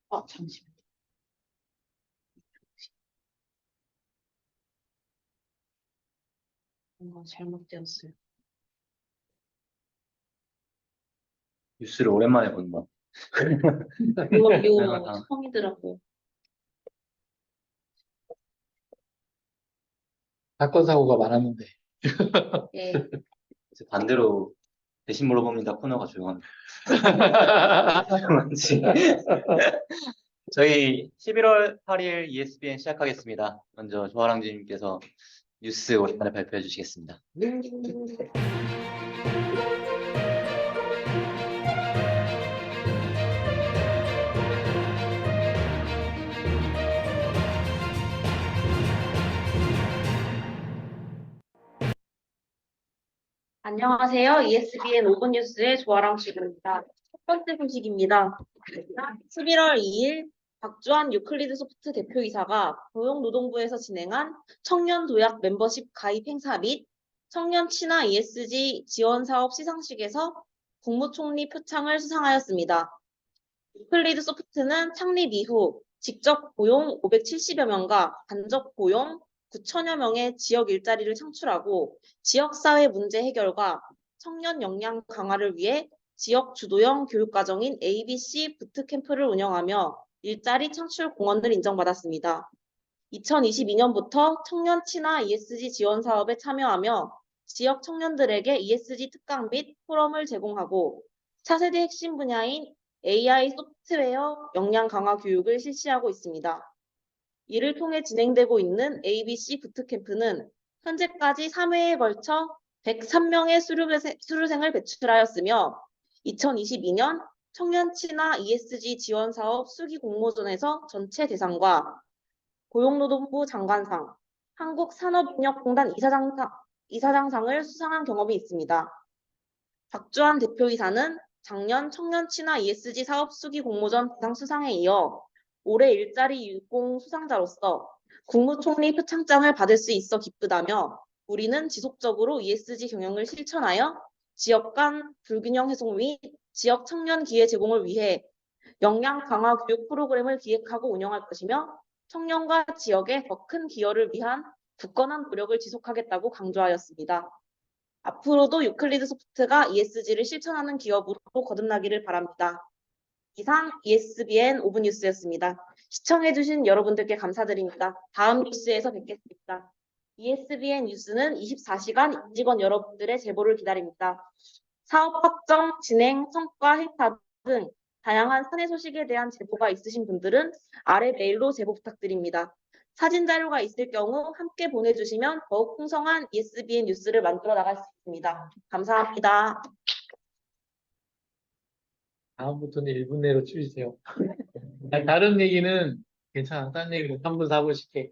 아, 잠시만요. 뭔가 잘못되었어요. 뉴스를 오랜만에 보는 것 이거 같아요. 처음이더라고요. 사건 사고가 많았는데. 예. 이제 반대로 대신 물어봅니다 코너가 조용합니다. 조용한지. 저희 11월 8일 ESPN 시작하겠습니다. 먼저 조아랑님께서 뉴스 오랜만에 발표해 주시겠습니다. 안녕하세요. ESPN 5분 뉴스의 조아랑 씨입니다. 첫 번째 소식입니다. 11월 2일 박주한 유클리드 소프트 대표이사가 고용노동부에서 진행한 청년 도약 멤버십 가입 행사 및 청년 친화 ESG 지원 사업 시상식에서 국무총리 표창을 수상하였습니다. 유클리드 소프트는 창립 이후 직접 고용 570여 명과 간접 고용 9천여 명의 지역 일자리를 창출하고 지역사회 문제 해결과 청년 역량 강화를 위해 지역 주도형 교육과정인 ABC 부트캠프를 운영하며 일자리 창출 공헌을 인정받았습니다. 2022년부터 청년 친화 ESG 지원 사업에 참여하며 지역 청년들에게 ESG 특강 및 포럼을 제공하고 차세대 핵심 분야인 AI 소프트웨어 역량 강화 교육을 실시하고 있습니다. 이를 통해 진행되고 있는 ABC 부트캠프는 현재까지 3회에 걸쳐 103명의 수료생을 배출하였으며 2022년 청년 친화 ESG 지원 사업 수기 공모전에서 전체 대상과 고용노동부 장관상, 한국산업인력공단 이사장상을 수상한 경험이 있습니다. 박주한 대표이사는 작년 청년 친화 ESG 사업 수기 공모전 대상 수상에 이어 올해 일자리 유공 수상자로서 국무총리 표창장을 받을 수 있어 기쁘다며 우리는 지속적으로 ESG 경영을 실천하여 지역 간 불균형 해소 및 지역 청년 기회 제공을 위해 역량 강화 교육 프로그램을 기획하고 운영할 것이며 청년과 지역에 더 큰 기여를 위한 굳건한 노력을 지속하겠다고 강조하였습니다. 앞으로도 유클리드 소프트가 ESG를 실천하는 기업으로 거듭나기를 바랍니다. 이상 ESPN 5분 뉴스였습니다. 시청해주신 여러분들께 감사드립니다. 다음 뉴스에서 뵙겠습니다. ESPN 뉴스는 24시간 임직원 여러분들의 제보를 기다립니다. 사업 확정, 진행, 성과, 행사 등 다양한 사내 소식에 대한 제보가 있으신 분들은 아래 메일로 제보 부탁드립니다. 사진 자료가 있을 경우 함께 보내주시면 더욱 풍성한 ESPN 뉴스를 만들어 나갈 수 있습니다. 감사합니다. 다음부터는 1분 내로 줄이세요. 아니, 다른 얘기는 괜찮아. 다른 얘기는 3분 4분씩 해.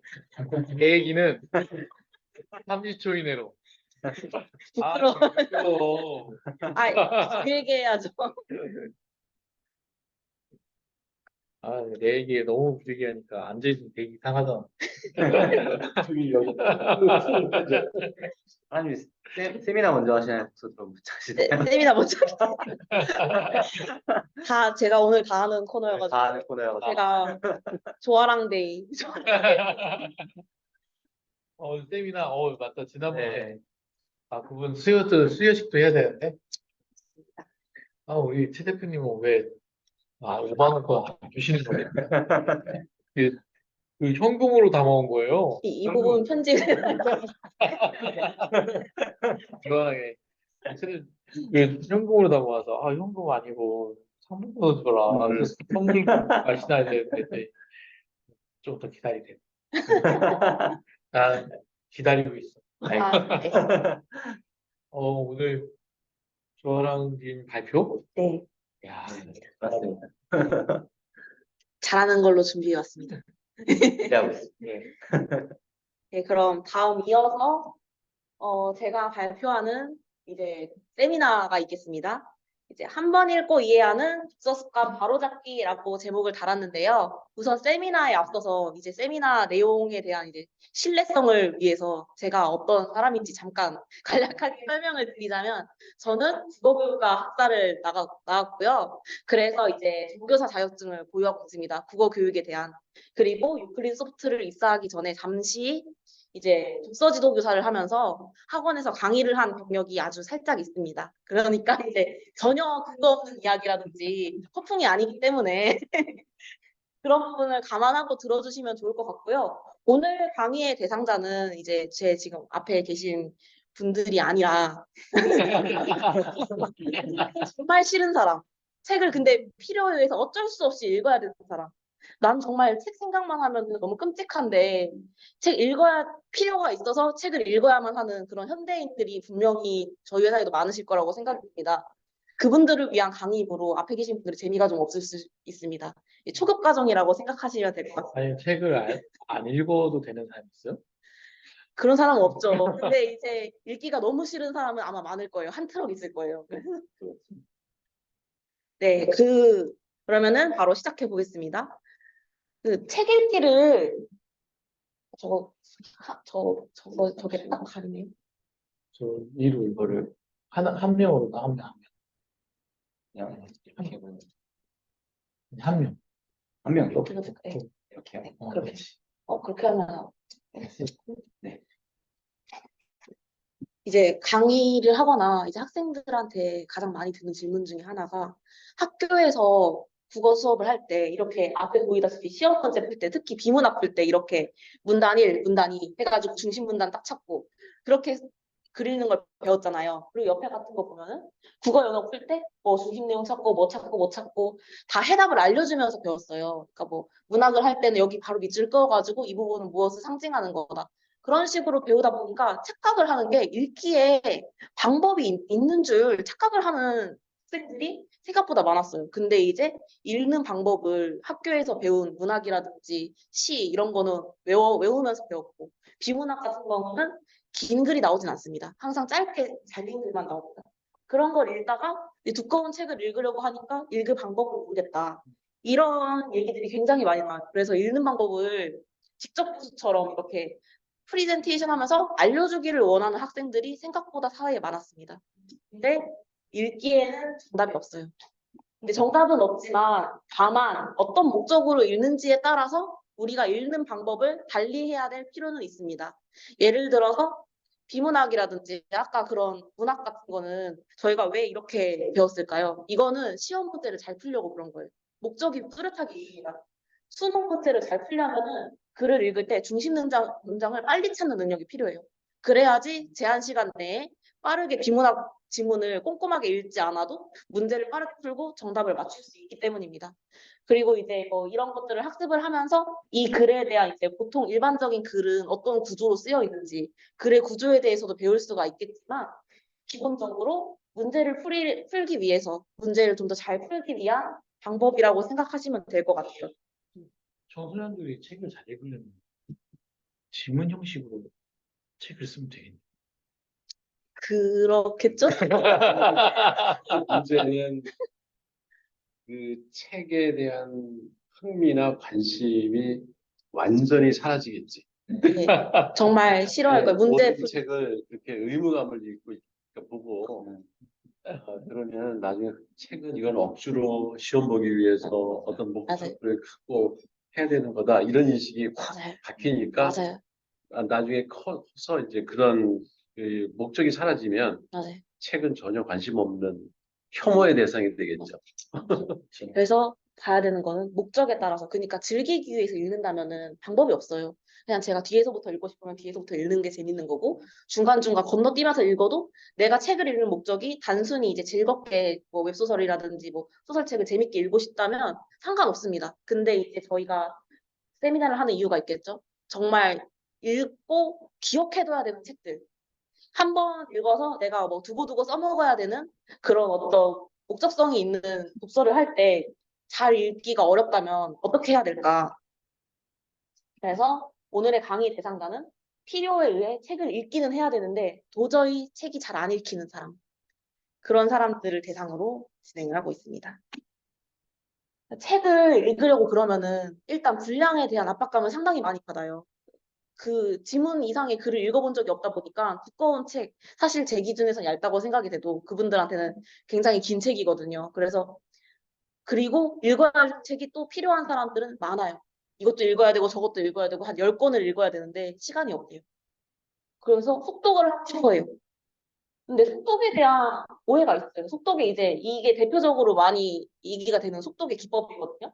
내 얘기는 30초 이내로. 부끄러워. 부끄러워. 길게 해야죠. 내 얘기 너무 길게 하니까 앉아있으면 되게 이상하잖아. 아니 세미나 먼저 하시나요? 좀 네, 하시나요? 세미나 먼저. 다 제가 오늘 다 하는 코너여가지고. 다 하는 코너여가지고. 제가 조아랑 데이. 세미나, 맞다. 지난번에. 네. 그분 수여식도 해야 되는데. 우리 최 대표님은 왜, 5만 원권 안 주시는 거예요? 그 현금으로 담아온 거예요. 이 부분 편집. 시원하게. 현금으로 담아와서, 현금 아니고, 선물로 줘라. 그래서 선물 마시나 되는데, 좀 더 기다리세요. 난 기다리고 있어. 네. 오늘 조아랑님 발표? 네. 야, 맞습니다. 잘하는 걸로 준비해 왔습니다. 기대하고 있습니다. 네, 그럼 다음 이어서 제가 발표하는 이제 세미나가 있겠습니다. 이제 한 번 읽고 이해하는 독서 습관 바로잡기라고 제목을 달았는데요. 우선 세미나에 앞서서 이제 세미나 내용에 대한 이제 신뢰성을 위해서 제가 어떤 사람인지 잠깐 간략하게 설명을 드리자면 저는 국어교육과 학사를 나왔고요. 그래서 이제 조교사 자격증을 보유하고 있습니다. 국어 교육에 대한. 그리고 유클리드 소프트를 입사하기 전에 잠시 이제 독서 지도 교사를 하면서 학원에서 강의를 한 경력이 아주 살짝 있습니다. 그러니까 이제 전혀 근거 없는 이야기라든지 허풍이 아니기 때문에 그런 부분을 감안하고 들어주시면 좋을 것 같고요. 오늘 강의의 대상자는 이제 제 지금 앞에 계신 분들이 아니라 정말 싫은 사람. 책을 근데 필요에 의해서 어쩔 수 없이 읽어야 되는 사람. 난 정말 책 생각만 하면 너무 끔찍한데 책 읽어야 필요가 있어서 책을 읽어야만 하는 그런 현대인들이 분명히 저희 회사에도 많으실 거라고 생각됩니다. 그분들을 위한 강의이므로 앞에 계신 분들이 재미가 좀 없을 수 있습니다. 초급 과정이라고 생각하시면 될 것 같아요. 아니, 책을 안 읽어도 되는 사람 있어요? 그런 사람은 없죠. 근데 이제 읽기가 너무 싫은 사람은 아마 많을 거예요. 한 트럭 있을 거예요. 네, 그러면은 바로 시작해 보겠습니다. 그 책 읽기를 저게 딱 가리네요. 저 이루 이거를 한 명으로 한 명. 그냥 이렇게 보면 한 명. 한 명이요. 이렇게 해도 될까요? 이렇게요. 네, 어, 그렇게. 그렇지. 그렇게 하면 네. 이제 강의를 하거나 이제 학생들한테 가장 많이 드는 질문 중에 하나가 학교에서 국어 수업을 할 때 이렇게 앞에 보이다시피 시험 문제 풀 때 특히 비문학 풀 때 이렇게 문단 1, 문단 2 해가지고 중심 문단 딱 찾고 그렇게 그리는 걸 배웠잖아요. 그리고 옆에 같은 거 보면은 국어 영역 풀 때 뭐 중심 내용 찾고 뭐 찾고 뭐 찾고 다 해답을 알려주면서 배웠어요. 그러니까 뭐 문학을 할 때는 여기 바로 밑줄 그어가지고 이 부분은 무엇을 상징하는 거다. 그런 식으로 배우다 보니까 착각을 하는 게 읽기에 방법이 있는 줄 착각을 하는 학생들이 생각보다 많았어요. 근데 이제 읽는 방법을 학교에서 배운 문학이라든지 시 이런 거는 외우면서 배웠고 비문학 같은 경우는 긴 글이 나오진 않습니다. 항상 짧게 잘린 글만 나옵니다. 그런 걸 읽다가 이제 두꺼운 책을 읽으려고 하니까 읽을 방법을 모르겠다. 이런 얘기들이 굉장히 많이 나와요. 그래서 읽는 방법을 직접 교수처럼 이렇게 프리젠테이션 하면서 알려주기를 원하는 학생들이 생각보다 사회에 많았습니다. 근데 읽기에는 정답이 없어요. 근데 정답은 없지만 다만 어떤 목적으로 읽는지에 따라서 우리가 읽는 방법을 달리해야 될 필요는 있습니다. 예를 들어서 비문학이라든지 아까 그런 문학 같은 거는 저희가 왜 이렇게 배웠을까요? 이거는 시험 문제를 잘 풀려고 그런 거예요. 목적이 뚜렷하게 있습니다. 수능 문제를 잘 풀려면은 글을 읽을 때 중심 문장을 빨리 찾는 능력이 필요해요. 그래야지 제한 시간 내에 빠르게 비문학 지문을 꼼꼼하게 읽지 않아도 문제를 빠르게 풀고 정답을 맞출 수 있기 때문입니다. 그리고 이제 뭐 이런 것들을 학습을 하면서 이 글에 대한 이제 보통 일반적인 글은 어떤 구조로 쓰여 있는지 글의 구조에 대해서도 배울 수가 있겠지만 기본적으로 문제를 풀기 위해서 문제를 좀 더 잘 풀기 위한 방법이라고 생각하시면 될 것 같아요. 청소년들이 책을 잘 읽으려면 지문 형식으로 책을 쓰면 되겠네. 그렇겠죠? 문제는 그 책에 대한 흥미나 관심이 완전히 사라지겠지. 네, 정말 싫어할 거예요. 문제 모든 책을 그렇게 의무감을 읽고 보고 그러면 나중에 책은 이건 억지로 시험 보기 위해서 어떤 목표를 갖고 해야 되는 거다 이런 인식이 확 맞아요. 박히니까 맞아요. 나중에 커서 이제 그런 그 목적이 사라지면 맞아요. 책은 전혀 관심 없는 혐오의 대상이 되겠죠. 그래서 봐야 되는 거는 목적에 따라서 그러니까 즐기기 위해서 읽는다면은 방법이 없어요. 그냥 제가 뒤에서부터 읽고 싶으면 뒤에서부터 읽는 게 재밌는 거고 중간중간 건너뛰면서 읽어도 내가 책을 읽는 목적이 단순히 이제 즐겁게 뭐 웹소설이라든지 뭐 소설책을 재밌게 읽고 싶다면 상관없습니다. 근데 이제 저희가 세미나를 하는 이유가 있겠죠. 정말 읽고 기억해둬야 되는 책들. 한 번 읽어서 내가 뭐 두고두고 써먹어야 되는 그런 어떤 목적성이 있는 독서를 할 때 잘 읽기가 어렵다면 어떻게 해야 될까? 그래서 오늘의 강의 대상자는 필요에 의해 책을 읽기는 해야 되는데 도저히 책이 잘 안 읽히는 사람. 그런 사람들을 대상으로 진행을 하고 있습니다. 책을 읽으려고 그러면은 일단 분량에 대한 압박감을 상당히 많이 받아요. 그 지문 이상의 글을 읽어본 적이 없다 보니까 두꺼운 책, 사실 제 기준에선 얇다고 생각이 돼도 그분들한테는 굉장히 긴 책이거든요. 그래서 그리고 읽어야 할 책이 또 필요한 사람들은 많아요. 이것도 읽어야 되고 저것도 읽어야 되고 한 10권을 읽어야 되는데 시간이 없대요. 그래서 속독을 하고 싶어요. 근데 속독에 대한 오해가 있어요. 속독에 이제 이게 대표적으로 많이 얘기가 되는 속독의 기법이거든요.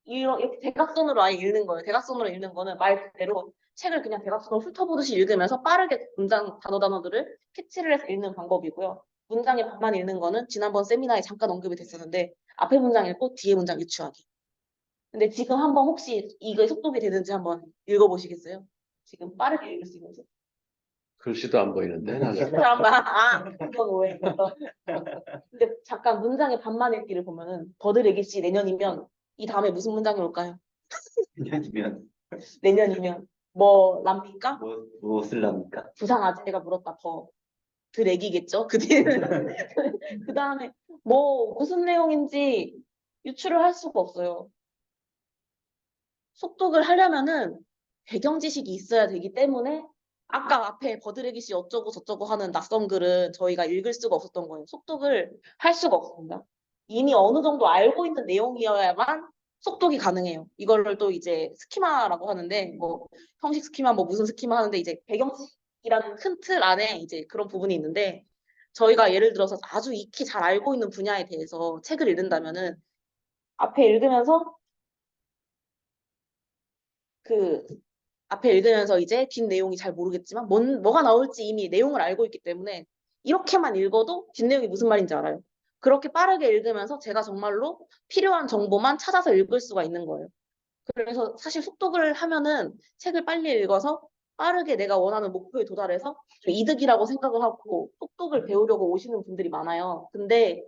이렇게 대각선으로 아예 읽는 거예요. 대각선으로 읽는 거는 말 그대로 책을 그냥 대각선으로 훑어보듯이 읽으면서 빠르게 문장 단어들을 캐치를 해서 읽는 방법이고요. 문장의 반만 읽는 거는 지난번 세미나에 잠깐 언급이 됐었는데 앞에 문장 읽고 뒤에 문장 유추하기. 근데 지금 한번 혹시 이게 속독이 되는지 한번 읽어보시겠어요? 지금 빠르게 읽을 수 있는지. 글씨도 안 보이는데 나는. 잠깐만. 그건 오해. 근데 잠깐 문장의 반만 읽기를 보면은 버드레기 씨 내년이면 이 다음에 무슨 문장이 올까요? 내년이면 내년이면 뭐 랍니까? 무엇을 합니까? 부산 아재가 물었다 드래기겠죠? 그 뒤에는 그 다음에 뭐 무슨 내용인지 유추를 할 수가 없어요. 속독을 하려면은 배경 지식이 있어야 되기 때문에 아까 앞에 버드레기 씨 어쩌고 저쩌고 하는 낯선 글은 저희가 읽을 수가 없었던 거예요. 속독을 할 수가 없습니다. 이미 어느 정도 알고 있는 내용이어야만 속독이 가능해요. 이거를 또 이제 스키마라고 하는데 뭐 형식 스키마 뭐 무슨 스키마 하는데 이제 배경 지식이라는 큰 틀 안에 이제 그런 부분이 있는데 저희가 예를 들어서 아주 익히 잘 알고 있는 분야에 대해서 책을 읽는다면은 앞에 읽으면서 그 앞에 읽으면서 이제 뒷 내용이 잘 모르겠지만 뭐가 나올지 이미 내용을 알고 있기 때문에 이렇게만 읽어도 뒷 내용이 무슨 말인지 알아요. 그렇게 빠르게 읽으면서 제가 정말로 필요한 정보만 찾아서 읽을 수가 있는 거예요. 그래서 사실 속독을 하면은 책을 빨리 읽어서 빠르게 내가 원하는 목표에 도달해서 좀 이득이라고 생각을 하고 속독을 배우려고 오시는 분들이 많아요. 근데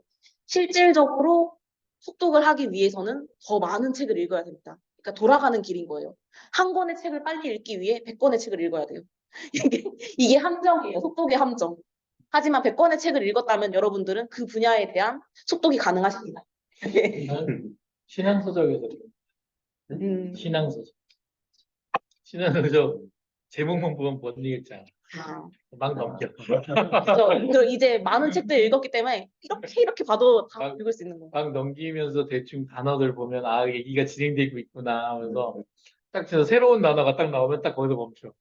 실질적으로 속독을 하기 위해서는 더 많은 책을 읽어야 됩니다. 그러니까 돌아가는 길인 거예요. 한 권의 책을 빨리 읽기 위해 100권의 책을 읽어야 돼요. 이게 함정이에요. 속독의 함정. 하지만 100권의 책을 읽었다면 여러분들은 그 분야에 대한 속독이 가능하십니다. 신앙서적에서 신앙서적. 신앙서적 제목만 보면 못 읽잖아. 막 넘겨. 그래서 이제 많은 책들 읽었기 때문에 이렇게 봐도 다 읽을 수 있는 거예요. 막 넘기면서 대충 단어들 보면 아 얘기가 진행되고 있구나 하면서 딱 진짜 새로운 단어가 딱 나오면 딱 거기서 멈춰.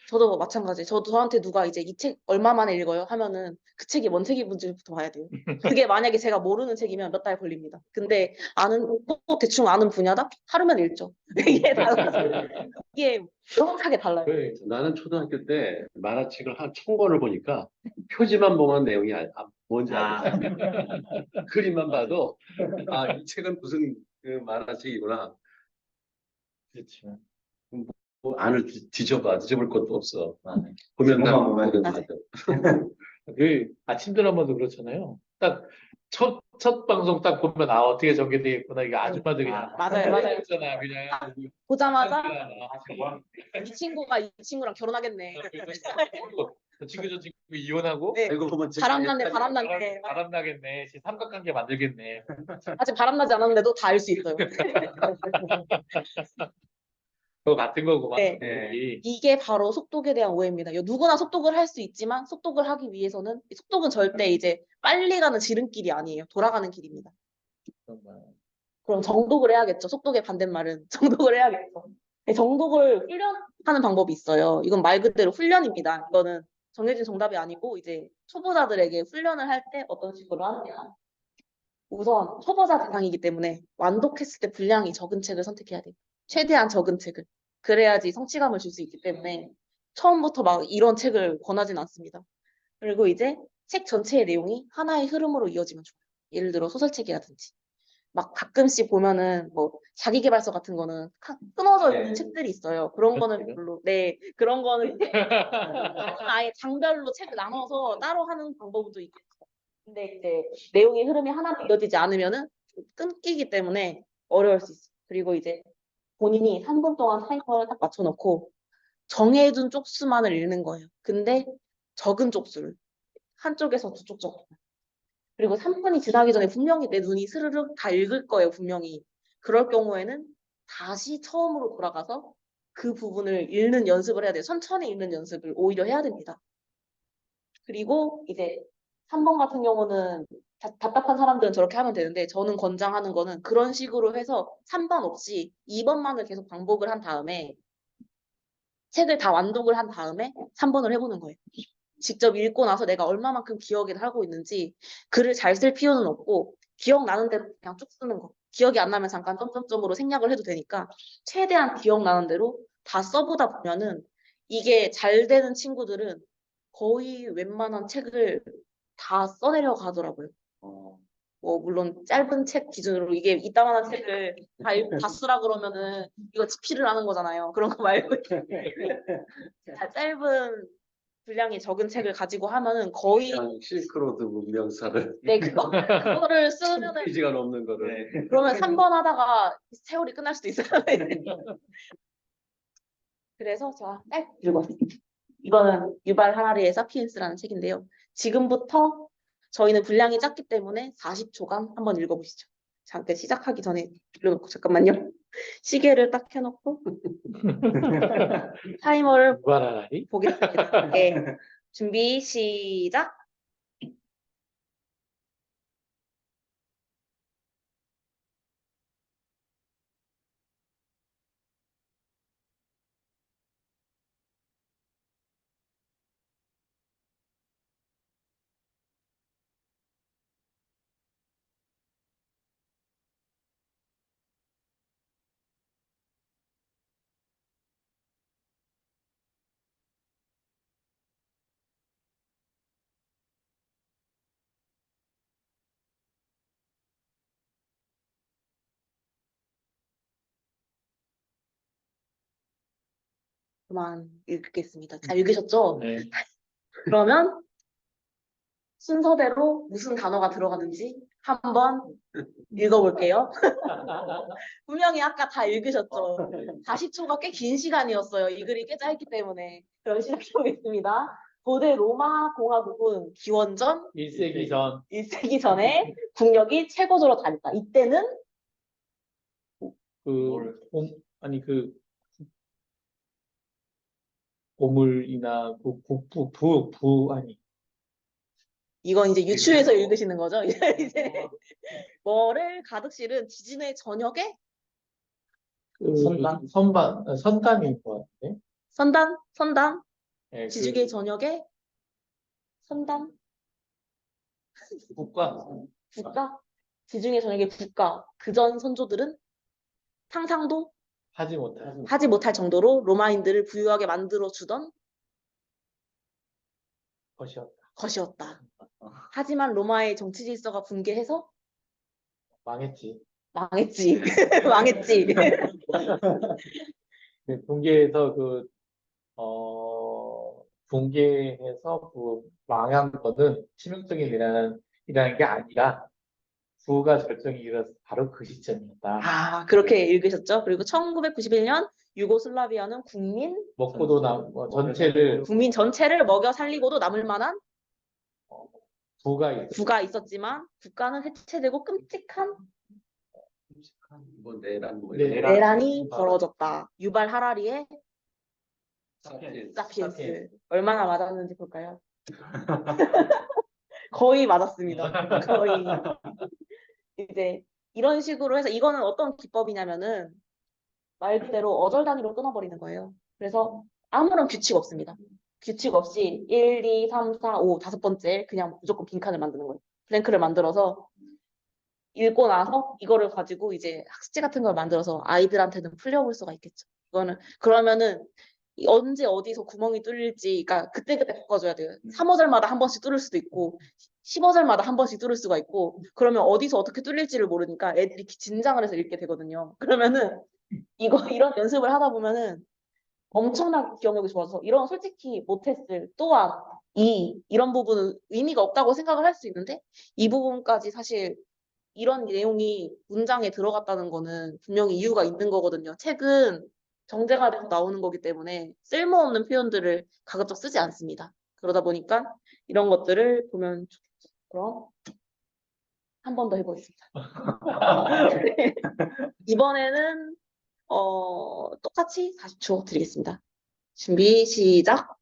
저도 마찬가지. 저한테 누가 이제 이 책 얼마 만에 읽어요? 하면은 그 책이 뭔 책인지부터 봐야 돼요. 그게 만약에 제가 모르는 책이면 몇 달 걸립니다. 근데 또 대충 아는 분야다? 하루면 읽죠. 이게 이게 정확하게 달라요. 그래. 나는 초등학교 때 만화책을 한 1000권을 보니까 표지만 보면 내용이 뭔지 알겠어. 그림만 봐도 아, 이 책은 무슨 그 만화책이구나. 그렇죠. 뭐 안을 뒤져볼 것도 없어. 보면 제목만 딱 보면 맞아. 그 아침 드라마도 그렇잖아요. 딱 첫 방송 딱 보면 아 어떻게 전개되겠구나 이게 아줌마들이 맞아요. 잖아 그냥 보자마자 뭐 이 친구가 이 친구랑 결혼하겠네. 저 친구 이혼하고 네. 알고 보면 바람났네. 바람 나겠네. 삼각관계 만들겠네. 아직 바람나지 않았는데도 다 알 수 있어요. 그거 같은 거구만. 네. 네. 이게 바로 속독에 대한 오해입니다. 누구나 속독을 할 수 있지만 속독을 하기 위해서는 속독은 절대 이제 빨리 가는 지름길이 아니에요. 돌아가는 길입니다. 그럼 정독을 해야겠죠. 속독의 반대말은 정독을 해야겠죠. 정독을 훈련하는 방법이 있어요. 이건 말 그대로 훈련입니다. 이거는 정해진 정답이 아니고 이제 초보자들에게 훈련을 할 때 어떤 식으로 하느냐. 우선 초보자 대상이기 때문에 완독했을 때 분량이 적은 책을 선택해야 돼요. 최대한 적은 책을. 그래야지 성취감을 줄 수 있기 때문에 처음부터 막 이런 책을 권하진 않습니다. 그리고 이제 책 전체의 내용이 하나의 흐름으로 이어지면 좋아요. 예를 들어 소설책이라든지. 막 가끔씩 보면은 뭐 자기계발서 같은 거는 끊어져 있는 책들이 있어요. 그런 거는 별로, 네, 그런 거는 아예 장별로 책을 나눠서 따로 하는 방법도 있겠죠. 근데 이제 내용의 흐름이 하나로 이어지지 않으면은 끊기기 때문에 어려울 수 있어요. 그리고 이제 본인이 3분 동안 타이머를 딱 맞춰놓고 정해둔 쪽수만을 읽는 거예요. 근데 적은 쪽수를 한쪽에서 두 쪽 정도. 그리고 3분이 지나기 전에 분명히 내 눈이 스르륵 다 읽을 거예요, 분명히. 그럴 경우에는 다시 처음으로 돌아가서 그 부분을 읽는 연습을 해야 돼요. 천천히 읽는 연습을 오히려 해야 됩니다. 그리고 이제 3번 같은 경우는 답답한 사람들은 저렇게 하면 되는데 저는 권장하는 거는 그런 식으로 해서 3번 없이 2번만을 계속 반복을 한 다음에 책을 다 완독을 한 다음에 3번을 해보는 거예요. 직접 읽고 나서 내가 얼마만큼 기억을 하고 있는지 글을 잘 쓸 필요는 없고 기억나는 대로 그냥 쭉 쓰는 거. 기억이 안 나면 잠깐 점점점으로 생략을 해도 되니까 최대한 기억나는 대로 다 써보다 보면은 이게 잘 되는 친구들은 거의 웬만한 책을 다 써내려 가더라고요. 뭐 물론 짧은 책 기준으로 이게 이따만한 책을 다 쓰라 그러면은 이거 집필을 하는 거잖아요. 그런 거 말고 짧은 분량이 적은 책을 가지고 하면은 거의 그냥 실크로드 문명사를 네 그거를 쓰면은 페이지가 넘는 거를. 네. 그러면 3번 하다가 세월이 끝날 수도 있어요. 그래서 제가 딱 읽었어요. 이거는 유발 하라리의 사피엔스라는 책인데요. 지금부터 저희는 분량이 작기 때문에 40초간 한번 읽어보시죠. 잠깐 시작하기 전에 읽어놓고 잠깐만요. 시계를 딱 해놓고 타이머를 무발하라리? 보겠습니다. 네. 준비 시작. 그만 읽겠습니다. 잘 읽으셨죠? 네. 그러면 순서대로 무슨 단어가 들어가는지 한번 읽어볼게요. 분명히 아까 다 읽으셨죠? 40초가 꽤 긴 시간이었어요. 이 글이 꽤 짧기 때문에. 그럼 시작해보겠습니다. 고대 로마 공화국은 기원전 1세기 전 1세기 전에 국력이 최고조로 달했다. 이때는 그 고물이나 아니 이건 이제 유추해서 읽으시는 거죠? 이제 뭐를 가득 실은 지진의 저녁에 선단인 것 같은데. 선단 네, 지중해 저녁에 선단 국가 국가 지중해 저녁에 국가 그전 선조들은 상상도 하지 못한 하지 못할 정도로 로마인들을 부유하게 만들어 주던 것이었다. 것이었다. 하지만 로마의 정치 질서가 붕괴해서 망했지. 망했지. 망했지. 붕괴해서 붕괴해서 망한 거는 치명적인 일이라는 게 아니라 부가 절정에 이르렀을 바로 그 시점이었다. 아, 그렇게 읽으셨죠? 그리고 1991년 유고슬라비아는 먹고도 전체를 국민 전체를 먹여 살리고도 남을 만한 부가 있어. 부가 있었지만 국가는 해체되고 끔찍한 뭐 내란 뭐 네. 이런 내란이 벌어졌다. 유발 하라리의 사피엔스. 사피엔스. 얼마나 맞았는지 볼까요? 거의 맞았습니다. 거의. 이제 이런 식으로 해서 이거는 어떤 기법이냐면은 말 그대로 어절 단위로 끊어버리는 거예요. 그래서 아무런 규칙 없습니다. 규칙 없이 1, 2, 3, 4, 5 다섯 번째 그냥 무조건 빈칸을 만드는 거예요. 블랭크를 만들어서 읽고 나서 이거를 가지고 이제 학습지 같은 걸 만들어서 아이들한테는 풀려볼 수가 있겠죠. 이거는 그러면은 언제 어디서 구멍이 뚫릴지, 그러니까 그때그때 바꿔줘야 돼요. 3어절마다 한 번씩 뚫을 수도 있고 10어절마다 한 번씩 뚫을 수가 있고 그러면 어디서 어떻게 뚫릴지를 모르니까 애들이 긴장을 해서 읽게 되거든요. 그러면은 이런 연습을 하다 보면은 엄청나게 기억력이 좋아서 이런 솔직히 못했을 또한 이런 부분은 의미가 없다고 생각을 할 수 있는데 이 부분까지 사실 이런 내용이 문장에 들어갔다는 거는 분명히 이유가 있는 거거든요. 책은 정제가 돼서 나오는 거기 때문에 쓸모없는 표현들을 가급적 쓰지 않습니다. 그러다 보니까 이런 것들을 보면 좋겠죠. 그럼 한 번 더 해보겠습니다. 네. 이번에는 똑같이 40초 드리겠습니다. 준비, 시작.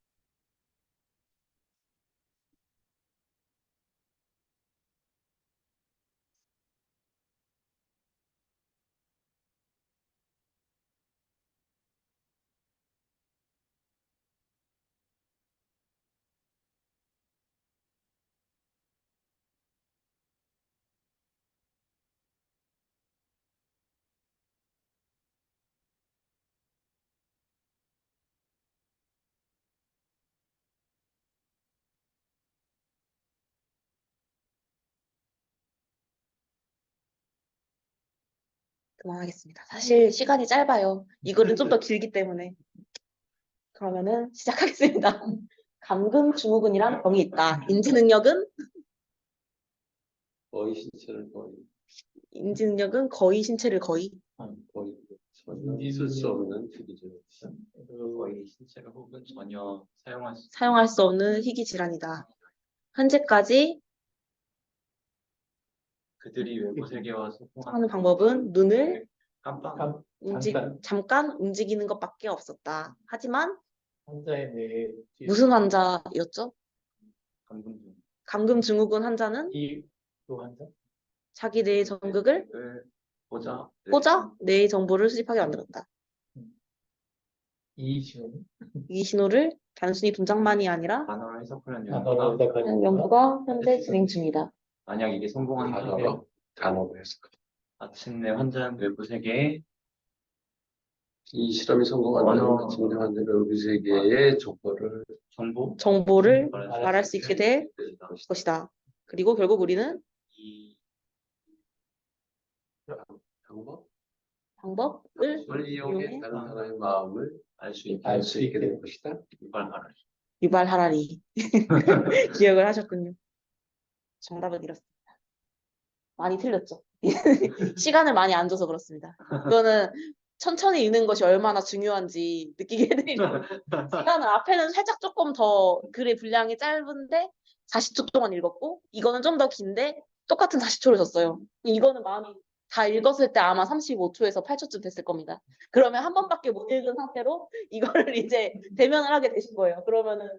그만하겠습니다. 사실 시간이 짧아요. 이거는 좀 더 길기 때문에. 그러면은 시작하겠습니다. 감금 증후군이란 병이 있다. 인지 능력은 거의 신체를 거의 신체를 거의 거의 전혀 있을 수 없는 특이죠. 거의 신체를 혹은 전혀 사용할 수 사용할 수 없는 희귀 질환이다. 현재까지 그들이 외부 세계와 소통하는 하는 방법은 눈을 깜빡 잠깐 움직이는 것밖에 없었다. 하지만 환자의 뇌에 무슨 환자였죠? 감금 중 감금 증후군 환자는 이또 환자? 자기 뇌의 전극을 보자 꽂아 뇌의 정보를 수집하게 만들었다. 이 신호는? 이 신호를 단순히 동작만이 아니라 단어를 해석하는 단어로 연구가 해석하는 연구가 현재 진행 중이다. 만약 이게 성공한다면 단어로 해서 마침내 환자는 외부 세계에 이 실험이 성공한다면 언어. 증명하는 외부 세계의 정보를 말할 말할 수 있게 될 것이다. 그리고 결국 우리는 이 방법을 방법을 이용해 이용해 다른 사람의 마음을 알 수 있게 알 수 있게 될 것이다. 유발하라. 유발하라리 기억을 하셨군요. 정답은 이렇습니다. 많이 틀렸죠. 시간을 많이 안 줘서 그렇습니다. 그거는 천천히 읽는 것이 얼마나 중요한지 느끼게 해드리는 시간을 앞에는 살짝 조금 더 글의 분량이 짧은데 40초 동안 읽었고 이거는 좀 더 긴데 똑같은 40초를 줬어요. 이거는 마음이 다 읽었을 때 아마 35초에서 8초쯤 됐을 겁니다. 그러면 한 번밖에 못 읽은 상태로 이거를 이제 대면을 하게 되신 거예요. 그러면은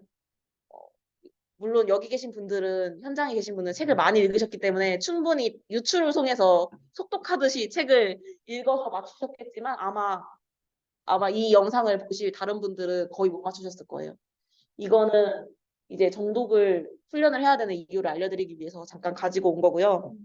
물론 여기 계신 분들은 현장에 계신 분은 책을 많이 읽으셨기 때문에 충분히 유추를 통해서 속독하듯이 책을 읽어서 맞추셨겠지만 아마 이 영상을 보실 다른 분들은 거의 못 맞추셨을 거예요. 이거는 이제 정독을 훈련을 해야 되는 이유를 알려드리기 위해서 잠깐 가지고 온 거고요.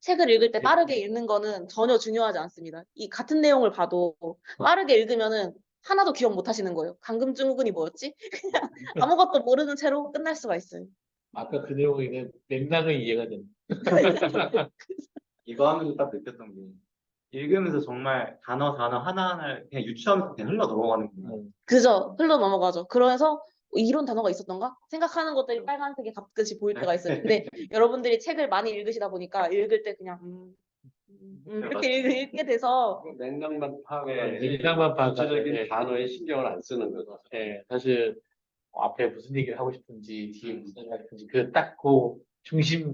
책을 읽을 때 빠르게 읽는 거는 전혀 중요하지 않습니다. 이 같은 내용을 봐도 빠르게 읽으면은 하나도 기억 못 하시는 거예요. 감금 증후군이 뭐였지? 그냥 아무것도 모르는 채로 끝날 수가 있어요. 아까 그 내용에는 맥락은 이해가 됩니다. 이거 하면서 딱 느꼈던 게 읽으면서 정말 단어 하나하나를 그냥 유추하면서 그냥 흘러 넘어가는구나. 그죠? 흘러 넘어가죠. 그래서 이런 단어가 있었던가? 생각하는 것들이 빨간색이 가끔씩 보일 때가 있어요. 근데 여러분들이 책을 많이 읽으시다 보니까 읽을 때 그냥 이렇게 읽게 돼서 맥락만 파악해. 맥락만 파악하죠. 구체적인 네. 단어에 신경을 안 쓰는 거죠. 네, 사실 앞에 무슨 얘기를 하고 싶은지 뒤에 무슨 얘기를 하고 싶은지 그 딱 그 중심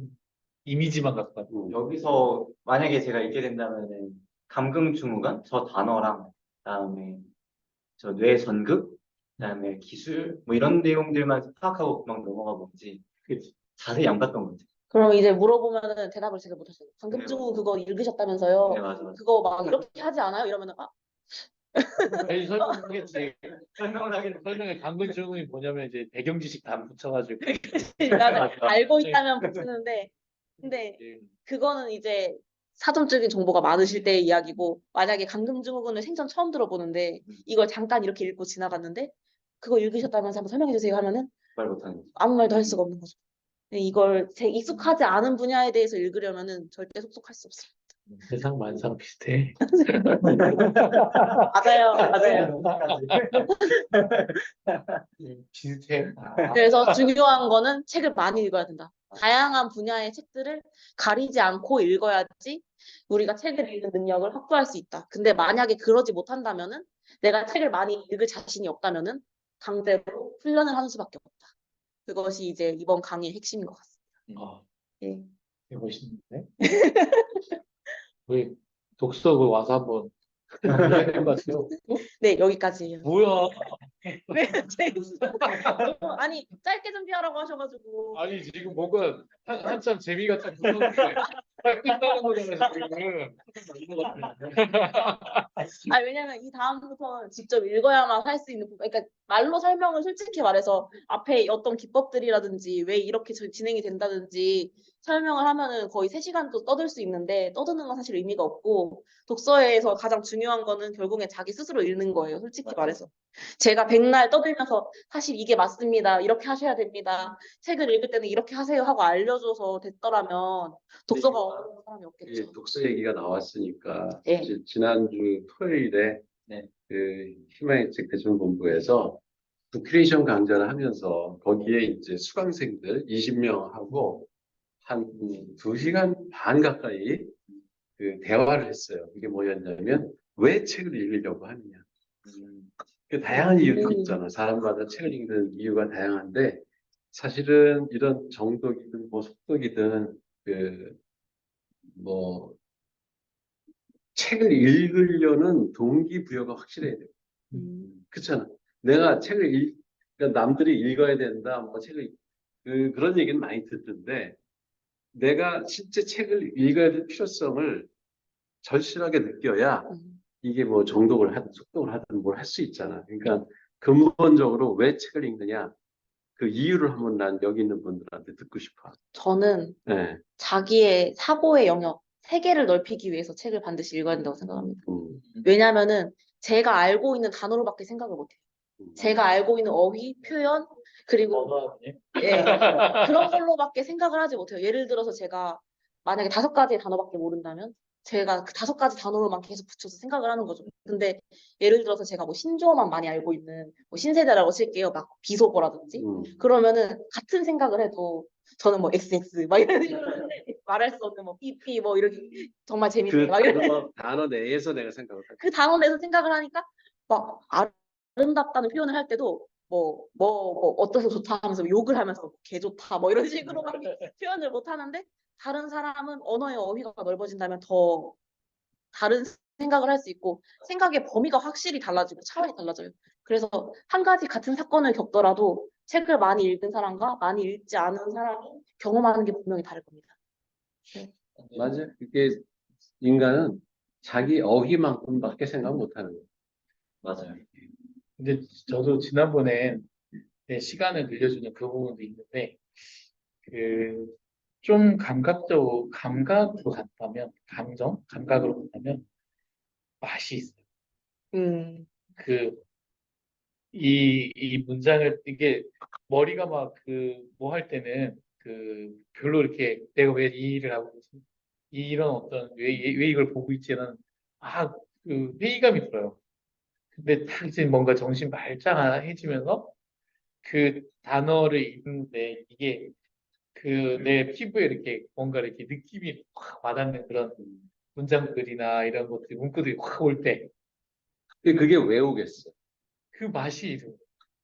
이미지만 갖고 가지고 여기서 만약에 제가 읽게 된다면은 감금 증후군 저 단어랑 그다음에 저 뇌 전극 그다음에 기술 뭐 이런 내용들만 파악하고 그만 넘어가 보지 그치. 자세히 안 봤던 것 같아요. 그럼 이제 물어보면은 대답을 제가 못하셔요. 네, 감금 증후 맞아요. 그거 읽으셨다면서요? 네 맞아. 그거 막 이렇게 하지 않아요? 이러면은 아니, 설명하겠지. 설명을 하긴 설명에 감금 증후군이 뭐냐면 이제 배경 지식 다 붙여가지고 나는 알고 있다면 붙이는데 근데 예. 그거는 이제 사전적인 정보가 많으실 때의 이야기고 만약에 감금 증후군을 생전 처음 들어보는데 이걸 잠깐 이렇게 읽고 지나갔는데 그거 읽으셨다면서 한번 설명해 주세요 하면은 말 못하는 거죠. 아무 말도 할 수가 없는 거죠. 근데 이걸 제 익숙하지 않은 분야에 대해서 읽으려면은 절대 속속할 수 없어요. 세상 만상 비슷해. 맞아요. 비슷해. 그래서 중요한 거는 책을 많이 읽어야 된다. 다양한 분야의 책들을 가리지 않고 읽어야지 우리가 책을 읽는 능력을 확보할 수 있다. 근데 만약에 그러지 못한다면은 내가 책을 많이 읽을 자신이 없다면은 강제로 훈련을 하는 수밖에 없다. 그것이 이제 이번 강의의 핵심인 것 같습니다. 어, 예. 되게 멋있는데? 우리 독서고 와서 한번 해야 될것 같아요. 네, 여기까지예요. 뭐야? 왜 재밌어? 아니, 짧게 준비하라고 하셔가지고. 아니 지금 뭔가 한참 재미가 딱 붙었는데 딱 끝나는 거잖아요 지금. 아, 왜냐면 이 다음부터는 직접 읽어야만 할 수 있는 부분. 그러니까 말로 설명을 솔직히 말해서 앞에 어떤 기법들이라든지 왜 이렇게 진행이 된다든지 설명을 하면은 거의 3시간도 떠들 수 있는데 떠드는 건 사실 의미가 없고 독서에서 가장 중요한 거는 결국엔 자기 스스로 읽는 거예요. 솔직히 말해서. 제가 백날 떠들면서 사실 이게 맞습니다. 이렇게 하셔야 됩니다. 책을 읽을 때는 이렇게 하세요 하고 알려줘서 됐더라면 독서가 어려운 사람이 이 없겠죠. 독서 얘기가 나왔으니까 네. 지난주 토요일에 네. 그 희망의 책 대전본부에서 그 큐레이션 강좌를 하면서 거기에 이제 수강생들 20명하고 한 2시간 반 가까이 그 대화를 했어요. 이게 뭐였냐면 왜 책을 읽으려고 하느냐. 그 다양한 이유가 있잖아. 사람마다 책을 읽는 이유가 다양한데 사실은 이런 정독이든 뭐 속독이든 그 뭐 책을 읽으려는 동기부여가 확실해야 돼요. 그렇잖아. 내가 그러니까 남들이 읽어야 된다, 뭐 그런 얘기는 많이 듣던데, 내가 실제 책을 읽어야 될 필요성을 절실하게 느껴야 이게 뭐 정독을 하든 속독을 하든 뭘 할 수 있잖아. 그러니까 근본적으로 왜 책을 읽느냐, 그 이유를 한번 난 여기 있는 분들한테 듣고 싶어. 저는 네. 자기의 사고의 영역, 세계를 넓히기 위해서 책을 반드시 읽어야 된다고 생각합니다. 음, 왜냐하면은 제가 알고 있는 단어로밖에 생각을 못해요. 제가 알고 있는 어휘, 표현, 그리고 뭐하니? 예, 그런 걸로밖에 생각을 하지 못해요. 예를 들어서 제가 만약에 5가지의 단어밖에 모른다면 제가 그 5가지 단어로만 계속 붙여서 생각을 하는 거죠. 근데 예를 들어서 제가 뭐 신조어만 많이 알고 있는 뭐 신세대라고 칠게요. 막 비속어라든지 그러면은 같은 생각을 해도 저는 뭐 XX 막 이런 식으로 말할 수 없는 뭐 PP 뭐 이렇게 정말 재밌네 그 막 이런 단어 내에서 내가 생각을 할게. 그 단어 내에서 생각을 하니까 막 아름답다는 표현을 할 때도 뭐 어떠서 좋다 하면서 욕을 하면서 개 좋다 뭐 이런 식으로 막 표현을 못 하는데 다른 사람은 언어의 어휘가 넓어진다면 더 다른 생각을 할 수 있고 생각의 범위가 확실히 달라지고 차원이 달라져요. 그래서 한 가지 같은 사건을 겪더라도 책을 많이 읽은 사람과 많이 읽지 않은 사람이 경험하는 게 분명히 다를 겁니다. 맞아. 이게 인간은 자기 어휘만큼밖에 생각 못 하는 거예요. 맞아요. 근데 저도 지난번에 내 시간을 늘려주는 그 부분도 있는데 그 좀 감각으로 간다면 감각으로 간다면 맛이 있어요. 그 이 문장을 이게 머리가 막 뭐 할 때는 별로 이렇게 내가 왜 이 일을 하고 있지? 이런 어떤 왜 이걸 보고 있지는 회의감이 들어요. 근데 딱 이제 뭔가 정신 말짱해지면서 그 단어를 읽는데 이게 내 피부에 이렇게 뭔가 이렇게 느낌이 확 와닿는 그런 문장들이나 이런 것들이 문구들이 확 올 때 근데 그게 왜 오겠어? 그 맛이 있어요.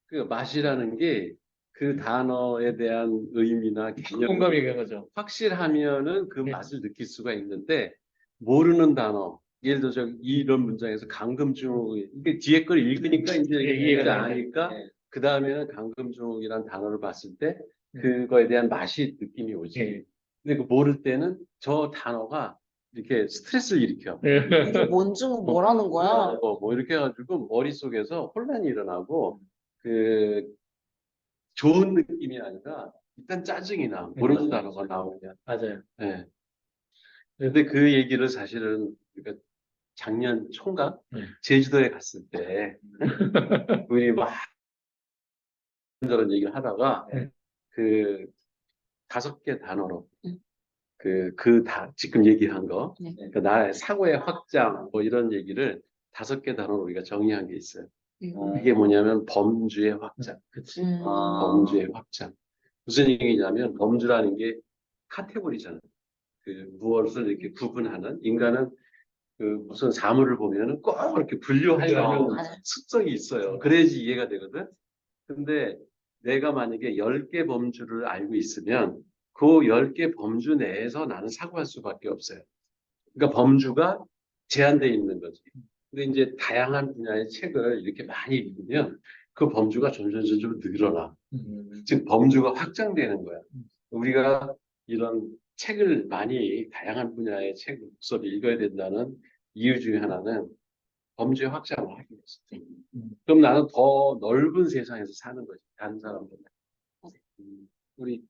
그 맛이라는 게 그 단어에 대한 의미나 개념이 공감이 가는 거죠. 확실하면은 그 네. 맛을 느낄 수가 있는데 모르는 단어, 예를 들어서 이런 문장에서 감금증후 이게 뒤에 걸 읽으니까 이제 예, 이해가 이해가 되는데. 아니까 네. 그 다음에는 감금증후이라는 단어를 봤을 때 네. 그거에 대한 맛이 느낌이 오지. 예. 근데 그 모를 때는 저 단어가 이렇게 스트레스를 일으켜. 이게 뭔지 뭐라는 거야? 뭐 이렇게 해가지고 머릿속에서 혼란이 일어나고 그 좋은 느낌이 아니라 일단 짜증이 나. 모르는 단어가 나오면. 맞아요. 예. 근데 그 얘기를 사실은 그러니까 작년 총각 제주도에 갔을 때 우리 막 이런저런 얘기를 하다가 네. 그 5개 단어로 음. 지금 얘기한 거 네. 그러니까 나의 사고의 확장 뭐 이런 얘기를 5개 단어로 우리가 정의한 게 있어요. 이게 뭐냐면 범주의 확장. 그치. 범주의 확장. 무슨 얘기냐면 범주라는 게 카테고리잖아요. 무엇을 이렇게 구분하는 인간은 무슨 사물을 보면은 꼭 이렇게 분류하려는 맞아요. 습성이 있어요. 그래야지 이해가 되거든. 근데 내가 만약에 10개 범주를 알고 있으면 그 10개 범주 내에서 나는 사고할 수밖에 없어요. 그러니까 범주가 제한되어 있는 거지. 근데 이제 다양한 분야의 책을 이렇게 많이 읽으면 그 범주가 점점 늘어나. 즉 범주가 확장되는 거야. 우리가 이런 책을 많이 다양한 분야의 책을 독서를 읽어야 된다는 이유 중에 하나는 범주의 확장을 하기 위해서. 그럼 나는 더 넓은 세상에서 사는 거지. 다른 사람보다. 우리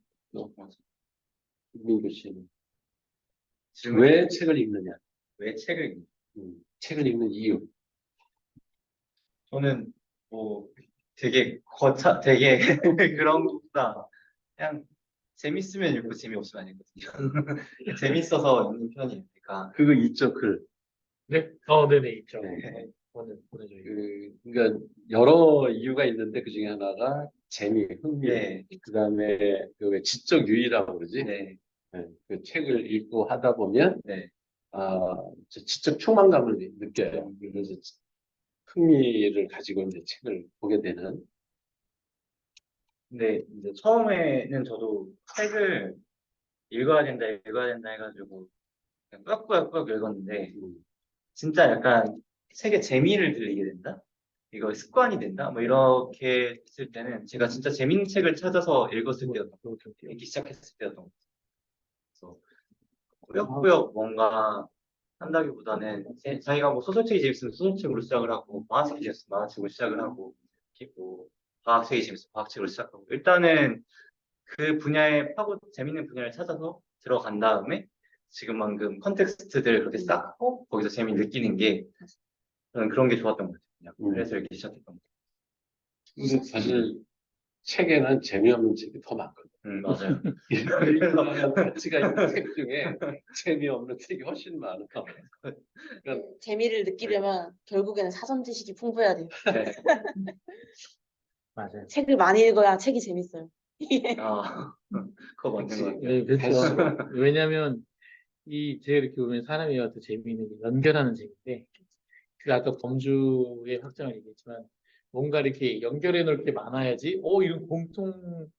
민규 씨는 왜 책을 읽느냐? 왜 책을 읽- 책을 읽는 이유. 저는 뭐 되게 그런 것보다 그냥 재밌으면 읽고 재미없으면 안 읽거든요. 재밌어서 읽는 편이에요. 그러니까 그거 있죠, 글. 네? 네네, 있죠. 네. 보내줘요. 그러니까 여러 이유가 있는데 그 중에 하나가 재미, 흥미. 네. 그다음에 그 지적 유의라고 그러지. 네. 네, 그 책을 읽고 하다 보면 네. 저 지적 충만감을 느껴요. 그래서 흥미를 가지고 이제 책을 보게 되는. 근데 이제 처음에는 저도 책을 읽어야 된다 해가지고 그냥 꾸역꾸역 읽었는데 진짜 약간 책의 재미를 들리게 된다? 이거 습관이 된다? 뭐 이렇게 했을 때는 제가 진짜 재밌는 책을 찾아서 읽었을 때였던 것 같아요. 읽기 시작했을 때였던 것 같아요. 그래서 꾸역꾸역 뭔가 한다기보다는 자기가 뭐 소설책이 재밌으면 소설책으로 시작을 하고 만화책이 재밌으면 만화책으로 시작을 하고 이렇게 뭐 과학책이 재밌으면 과학책으로 시작하고 일단은 그 분야에 파고 재밌는 분야를 찾아서 들어간 다음에 지금 방금 컨텍스트들 그렇게 쌓고 거기서 재미 느끼는 게 저는 그런 게 좋았던 것 같아요. 그냥 그래서 읽기 시작했던 것 근데 사실 책에는 재미없는 책이 더 많거든. 맞아요. 읽으면 가치가 있는 책 중에 재미없는 책이 훨씬 많아. 재미를 느끼려면 결국에는 사전 지식이 풍부해야 돼요. 네. 맞아요. 책을 많이 읽어야 책이 재밌어요. 그거 맞는 것 같아요. 네, 그렇죠. 왜냐면 제가 이렇게 보면 사람이 어떤 재미있는 게 연결하는 재미인데, 그 아까 범주의 확장을 얘기했지만, 뭔가 이렇게 연결해 놓을 게 많아야지, 이런 공통,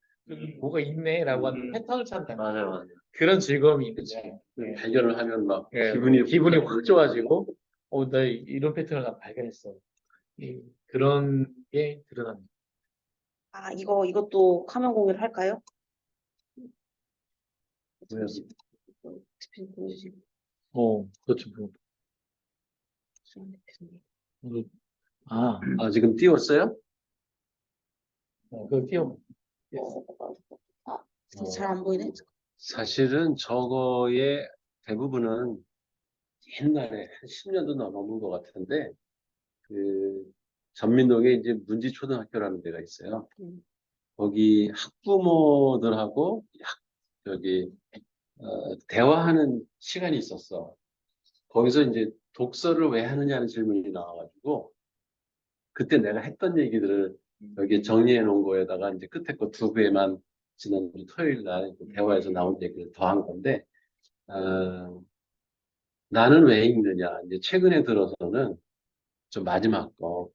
뭐가 있네, 라고 하는 패턴을 찾는 맞아요. 그런 즐거움이 있는데, 네. 발견을 하면 막 예, 기분이 확 좋아지고, 나 이런 패턴을 나 발견했어. 그런 게 드러납니다. 이것도 화면 공유를 할까요? 왜요? 대표님 보여주시고. 그렇죠. 음, 아, 지금 띄웠어요? 그거 띄워. 잘 안 보이네. 사실은 저거의 대부분은 옛날에 한 10년도 넘은 것 같은데 그 전민동에 이제 문지초등학교라는 데가 있어요. 거기 학부모들하고 저기 대화하는 시간이 있었어. 거기서 이제 독서를 왜 하느냐는 질문이 나와가지고 그때 내가 했던 얘기들을 여기 정리해 놓은 거에다가 이제 끝에 거 두 배만 지난주 토요일 날 대화에서 나온 얘기를 더한 건데 나는 왜 읽느냐 이제 최근에 들어서는 좀 마지막 거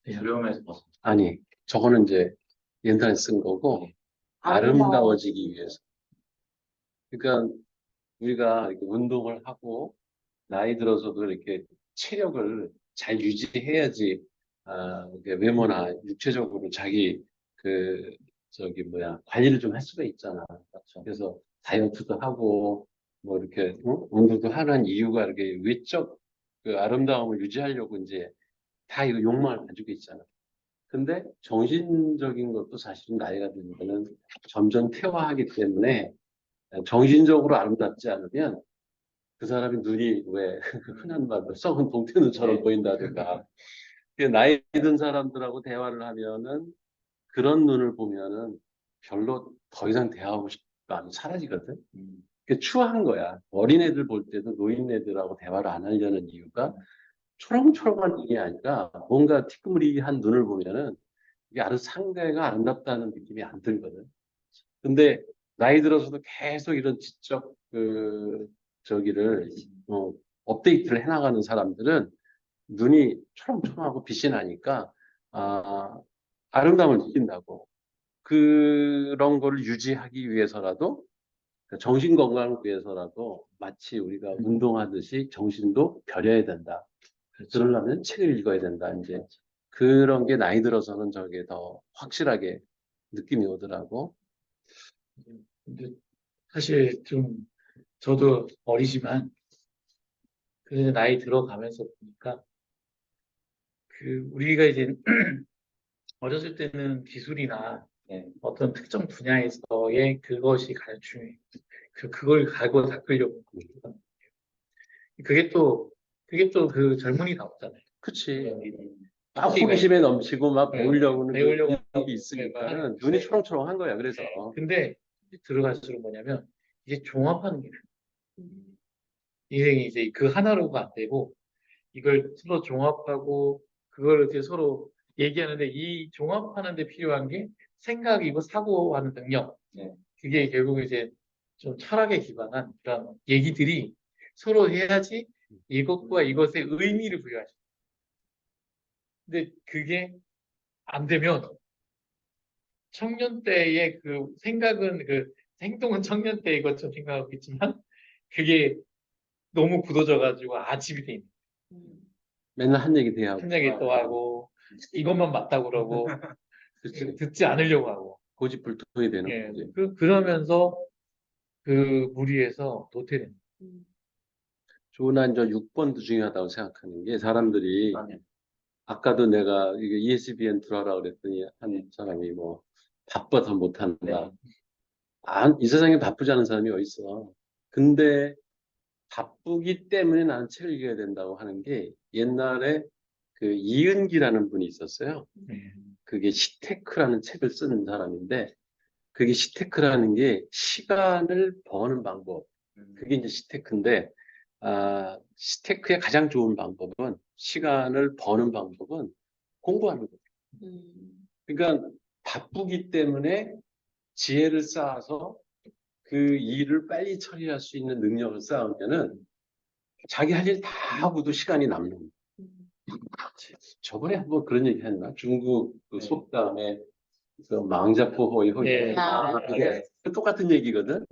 두려움에서 벗어. 아니 저거는 이제 옛날에 쓴 거고 아름다워지기 위해서. 그러니까 우리가 이렇게 운동을 하고 나이 들어서도 이렇게 체력을 잘 유지해야지 이렇게 외모나 육체적으로 자기 관리를 좀 할 수가 있잖아. 그렇죠. 그래서 다이어트도 하고 뭐 이렇게 운동도 하는 이유가 이렇게 외적 그 아름다움을 유지하려고 이제 다 이거 욕망을 가지고 있잖아. 근데 정신적인 것도 사실은 나이가 들면은 점점 퇴화하기 때문에 정신적으로 아름답지 않으면 그 사람이 눈이 왜 흔한 말로 썩은 동태눈처럼 보인다든가 나이 든 사람들하고 대화를 하면은 그런 눈을 보면은 별로 더 이상 대화하고 싶지 않아 사라지거든. 그게 추한 거야. 어린애들 볼 때도 노인네들하고 대화를 안 하려는 이유가 초롱초롱한 눈이 아니라 뭔가 티끌무리한 눈을 보면은 이게 상대가 아름답다는 느낌이 안 들거든. 근데 나이 들어서도 계속 이런 지적 저기를 업데이트를 해나가는 사람들은 눈이 초롱초롱하고 빛이 나니까 아름다움을 느낀다고. 그런 거를 유지하기 위해서라도 정신 건강을 위해서라도 마치 우리가 운동하듯이 정신도 벼려야 된다. 그러려면 책을 읽어야 된다. 이제 그런 게 나이 들어서는 저게 더 확실하게 느낌이 오더라고. 근데 사실 좀 저도 어리지만 그 나이 들어가면서 보니까 그 우리가 이제 어렸을 때는 기술이나 네. 어떤 특정 분야에서의 그것이 가장 중요해. 그걸 갈고 닦으려고. 하는 그게 또 그 젊은이 다웠잖아요. 그치. 음. 막 호기심에 넘치고 막 네. 배우려고는 배우려고 그런 게 있으니까는 하는 눈이 건데, 초롱초롱한 거야. 그래서 근데 들어갈수록 뭐냐면 이제 종합하는 게 인생이 이제 그 하나로가 안 되고 이걸 서로 종합하고 그걸 이제 서로 얘기하는데 이 종합하는 데 필요한 게 생각이고 사고하는 능력. 네. 그게 결국 이제 좀 철학에 기반한 그런 얘기들이 서로 해야지 이것과 이것의 의미를 부여하죠. 근데 그게 안 되면 청년 때의 그 생각은 그 행동은 청년 때의 것처럼 생각하고 있지만 그게 너무 굳어져 가지고 아집이 돼 있는 맨날 한 얘기 돼야 하고. 한 얘기 또 하고 이것만 맞다고 그러고 그치. 듣지 않으려고 하고 고집불통이 되는 예. 거지. 그러면서 그 무리해서 도태된 조난 저 6번도 중요하다고 생각하는 게 사람들이 아, 네. 아까도 내가 이게 ESBN 들어라 그랬더니 한 사람이 뭐 바빠서 못한다. 네. 이 세상에 바쁘지 않은 사람이 어디 있어. 근데 바쁘기 때문에 나는 책을 읽어야 된다고 하는 게 옛날에 그 이은기라는 분이 있었어요. 예. 그게 시테크라는 책을 쓴 사람인데 그게 시테크라는 게 시간을 버는 방법. 그게 이제 시테크인데 시테크의 가장 좋은 방법은 시간을 버는 방법은 공부하는 거예요. 그러니까 바쁘기 때문에 지혜를 쌓아서 그 일을 빨리 처리할 수 있는 능력을 쌓으면은 자기 할 일 다 하고도 시간이 남는 거예요. 저번에 한번 그런 얘기 했나? 중국 그 네. 속담에 그 망자포호의 호의. 예. 그게 똑같은 얘기거든.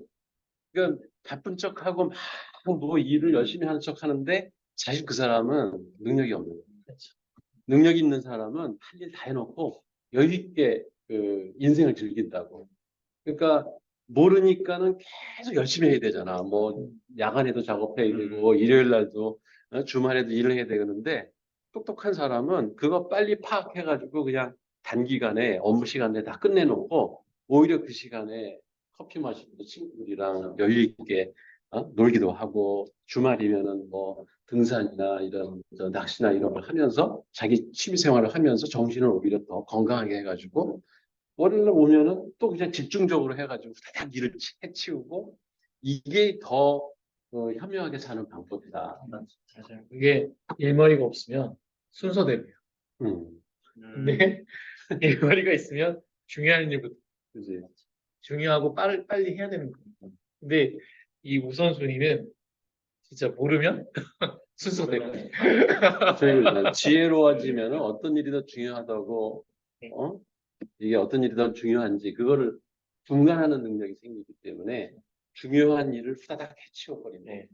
그러니까 바쁜 척하고 막 뭐 일을 열심히 하는 척 하는데 사실 그 사람은 능력이 없는 거예요. 능력 있는 사람은 할 일 다 해놓고 여유 있게 그 인생을 즐긴다고. 그러니까 모르니까는 계속 열심히 해야 되잖아. 뭐 야간에도 작업해야 되고 일요일 날도 주말에도 일을 해야 되는데 똑똑한 사람은 그거 빨리 파악해가지고 그냥 단기간에 업무 시간에 다 끝내놓고 오히려 그 시간에 커피 마시고 친구들이랑 여유 있게 놀기도 하고 주말이면은 뭐 등산이나 이런 저 낚시나 이런 걸 하면서 자기 취미 생활을 하면서 정신을 오히려 더 건강하게 해가지고 월요일 날 오면은 또 그냥 집중적으로 해가지고 다닥 일을 해치우고 이게 더 현명하게 사는 방법이다. 맞아요. 그게 일머리가 없으면 순서대로예요. 음, 근데 일머리가 있으면 중요한 일부터 그지. 중요하고 빨리 해야 되는 거예요. 근데 이 우선순위는 진짜 모르면 순서대로. 저희가 지혜로워지면은 어떤 일이 더 중요하다고, 어? 이게 어떤 일이 더 중요한지 그거를 분간하는 능력이 생기기 때문에 중요한 일을 후다닥 해치워버리는 네.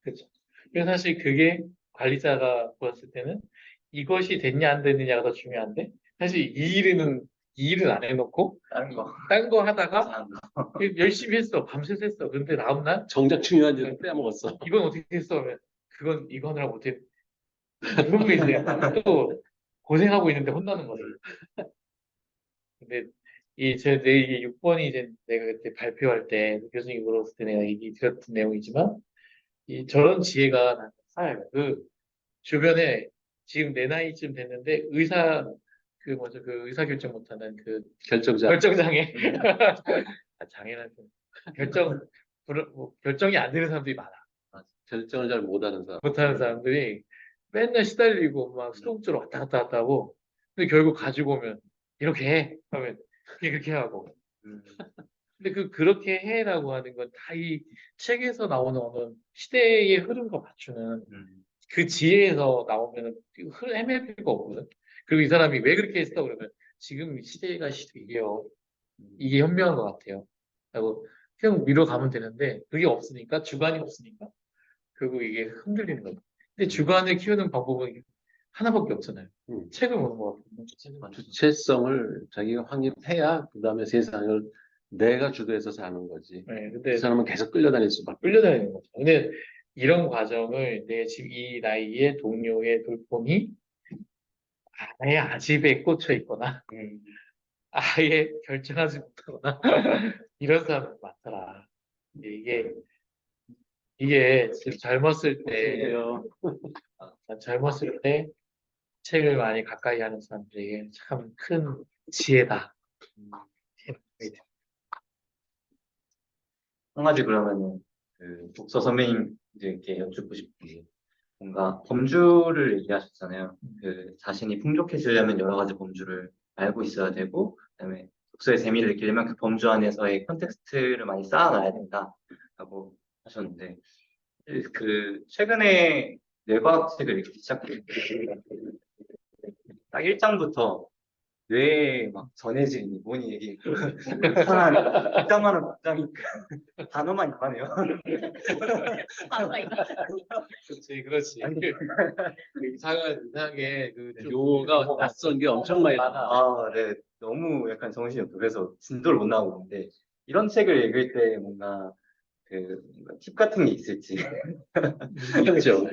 그렇죠. 그래서 사실 그게 관리자가 보았을 때는 이것이 됐냐 안 됐느냐가 더 중요한데 사실 이 일은 안 해놓고 딴 거 하다가 열심히 했어. 밤새서 했어. 근데 다음날 정작 중요한 일을 빼먹었어. 이건 어떻게 했어? 하면 그건 이거 하느라 못해. 그러면 이제 또 고생하고 있는데 혼나는 거예요. 근데 이게 6번이 이제 내가 그때 발표할 때 교수님이 물었을 때 내가 얘기 드렸던 내용이지만 이 저런 지혜가 나는 쌓여요. 그 주변에 지금 내 나이쯤 됐는데 그 뭐죠 그 의사결정 못하는 그 결정자. 결정장애 장애는 좀 결정이 안 되는 사람들이 많아. 결정을 잘 못하는 사람. 못하는 사람들이 맨날 시달리고 막 수동적으로 왔다 갔다 하고 근데 결국 가지고 오면 이렇게 해 하면 그렇게 하고 근데 그렇게 해라고 하는 건 다 이 책에서 나오는 어느 시대의 흐름과 맞추는 그 지혜에서 나오면 헤맬 필요가 없거든. 그리고 이 사람이 왜 그렇게 했어 그러면 지금 시대가 이게요. 이게 현명한 것 같아요. 그리고 그냥 위로 가면 되는데 그게 없으니까 주관이 없으니까 결국 이게 흔들리는 거죠. 근데 주관을 키우는 방법은 하나밖에 없잖아요. 책을 보는 거 같아요. 주체성을 자기가 확립해야 그다음에 세상을 내가 주도해서 사는 거지. 네, 그 근데 사람은 계속 끌려다닐 수밖에. 끌려다니는 거죠. 근데 이런 과정을 내 지금 이 나이에 동료의 돌봄이 아예 아집에 꽂혀 있거나 아예 결정하지 못하거나 이런 사람이 많더라. 근데 이게 지금 젊었을 때 젊었을 때 책을 많이 가까이 하는 사람들에게 참 큰 지혜다. 한 가지 그러면은 그 독서 선배님들께 여쭙고 싶은 게 뭔가 범주를 얘기하셨잖아요. 그 자신이 풍족해지려면 여러 가지 범주를 알고 있어야 되고, 그다음에 독서의 재미를 느끼려면 그 범주 안에서의 컨텍스트를 많이 쌓아놔야 된다라고 하셨는데, 그 최근에 뇌과학 책을 읽기 시작했는데 딱 1장부터 뇌에 막 전해질니 뭐니 얘기 이상한 복잡한 복장이 단어만 있다네요. 그렇지. 아니, 이상하게 용어가 낯선 게 엄청 많이 나와. 아, 네. 너무 약간 정신이 없고 그래서 진도를 못 나오고 있는데 이런 책을 읽을 때 뭔가 그 뭔가 팁 같은 게 있을지 있죠.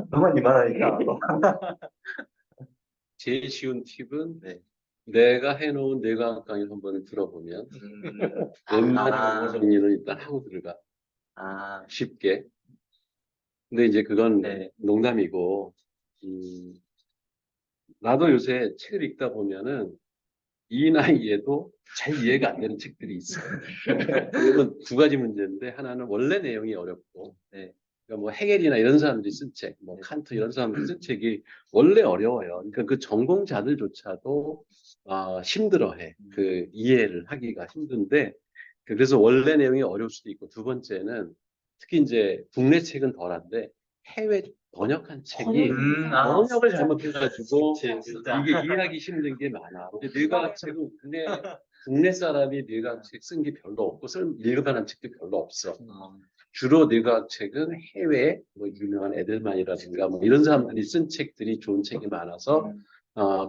너만 이만하니까 제일 쉬운 팁은 네. 내가 해놓은 뇌과학 강의 한 번을 들어보면 웬만한 아. 용어 정리는 일단 하고 들어가. 아, 쉽게. 근데 이제 그건 네. 농담이고, 나도 요새 책을 읽다 보면은 이 나이에도 잘 이해가 안 되는 책들이 있어요. 그건 두 가지 문제인데, 하나는 원래 내용이 어렵고, 네. 그러니까 뭐 헤겔이나 이런 사람들이 쓴 책, 뭐 칸트 이런 사람들이 쓴 책이 원래 어려워요. 그러니까 그 전공자들조차도 힘들어해. 그 이해를 하기가 힘든데, 그래서 원래 내용이 어려울 수도 있고, 두 번째는 특히 이제 국내 책은 덜한데 해외 번역한 책이 번역을 잘못해가지고 진짜. 이게 이해하기 힘든 게 많아. 근데 뇌과학 책은 국내 사람이 뇌과학 책 쓴 게 별로 없고 읽어봐는 책도 별로 없어. 주로 뇌과학 책은 해외 뭐 유명한 에델만이라든가 뭐 이런 사람들이 쓴 책들이 좋은 책이 많아서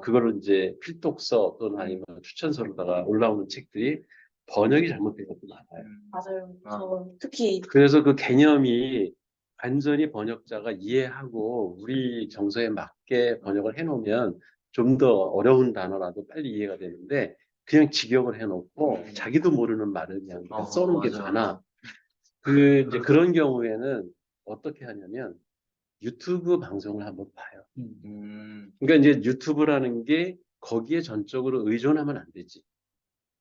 그거를 이제 필독서 또는 아니면 추천서로다가 올라오는 책들이 번역이 잘못된 것도 많아요. 맞아요. 아. 저 특히 그래서 그 개념이 완전히 번역자가 이해하고 우리 정서에 맞게 번역을 해놓으면 좀 더 어려운 단어라도 빨리 이해가 되는데 그냥 직역을 해놓고 자기도 모르는 말을 그냥 써놓은 게 맞아. 많아. 이제 그런 경우에는 어떻게 하냐면 유튜브 방송을 한번 봐요. 그러니까 이제 유튜브라는 게 거기에 전적으로 의존하면 안 되지.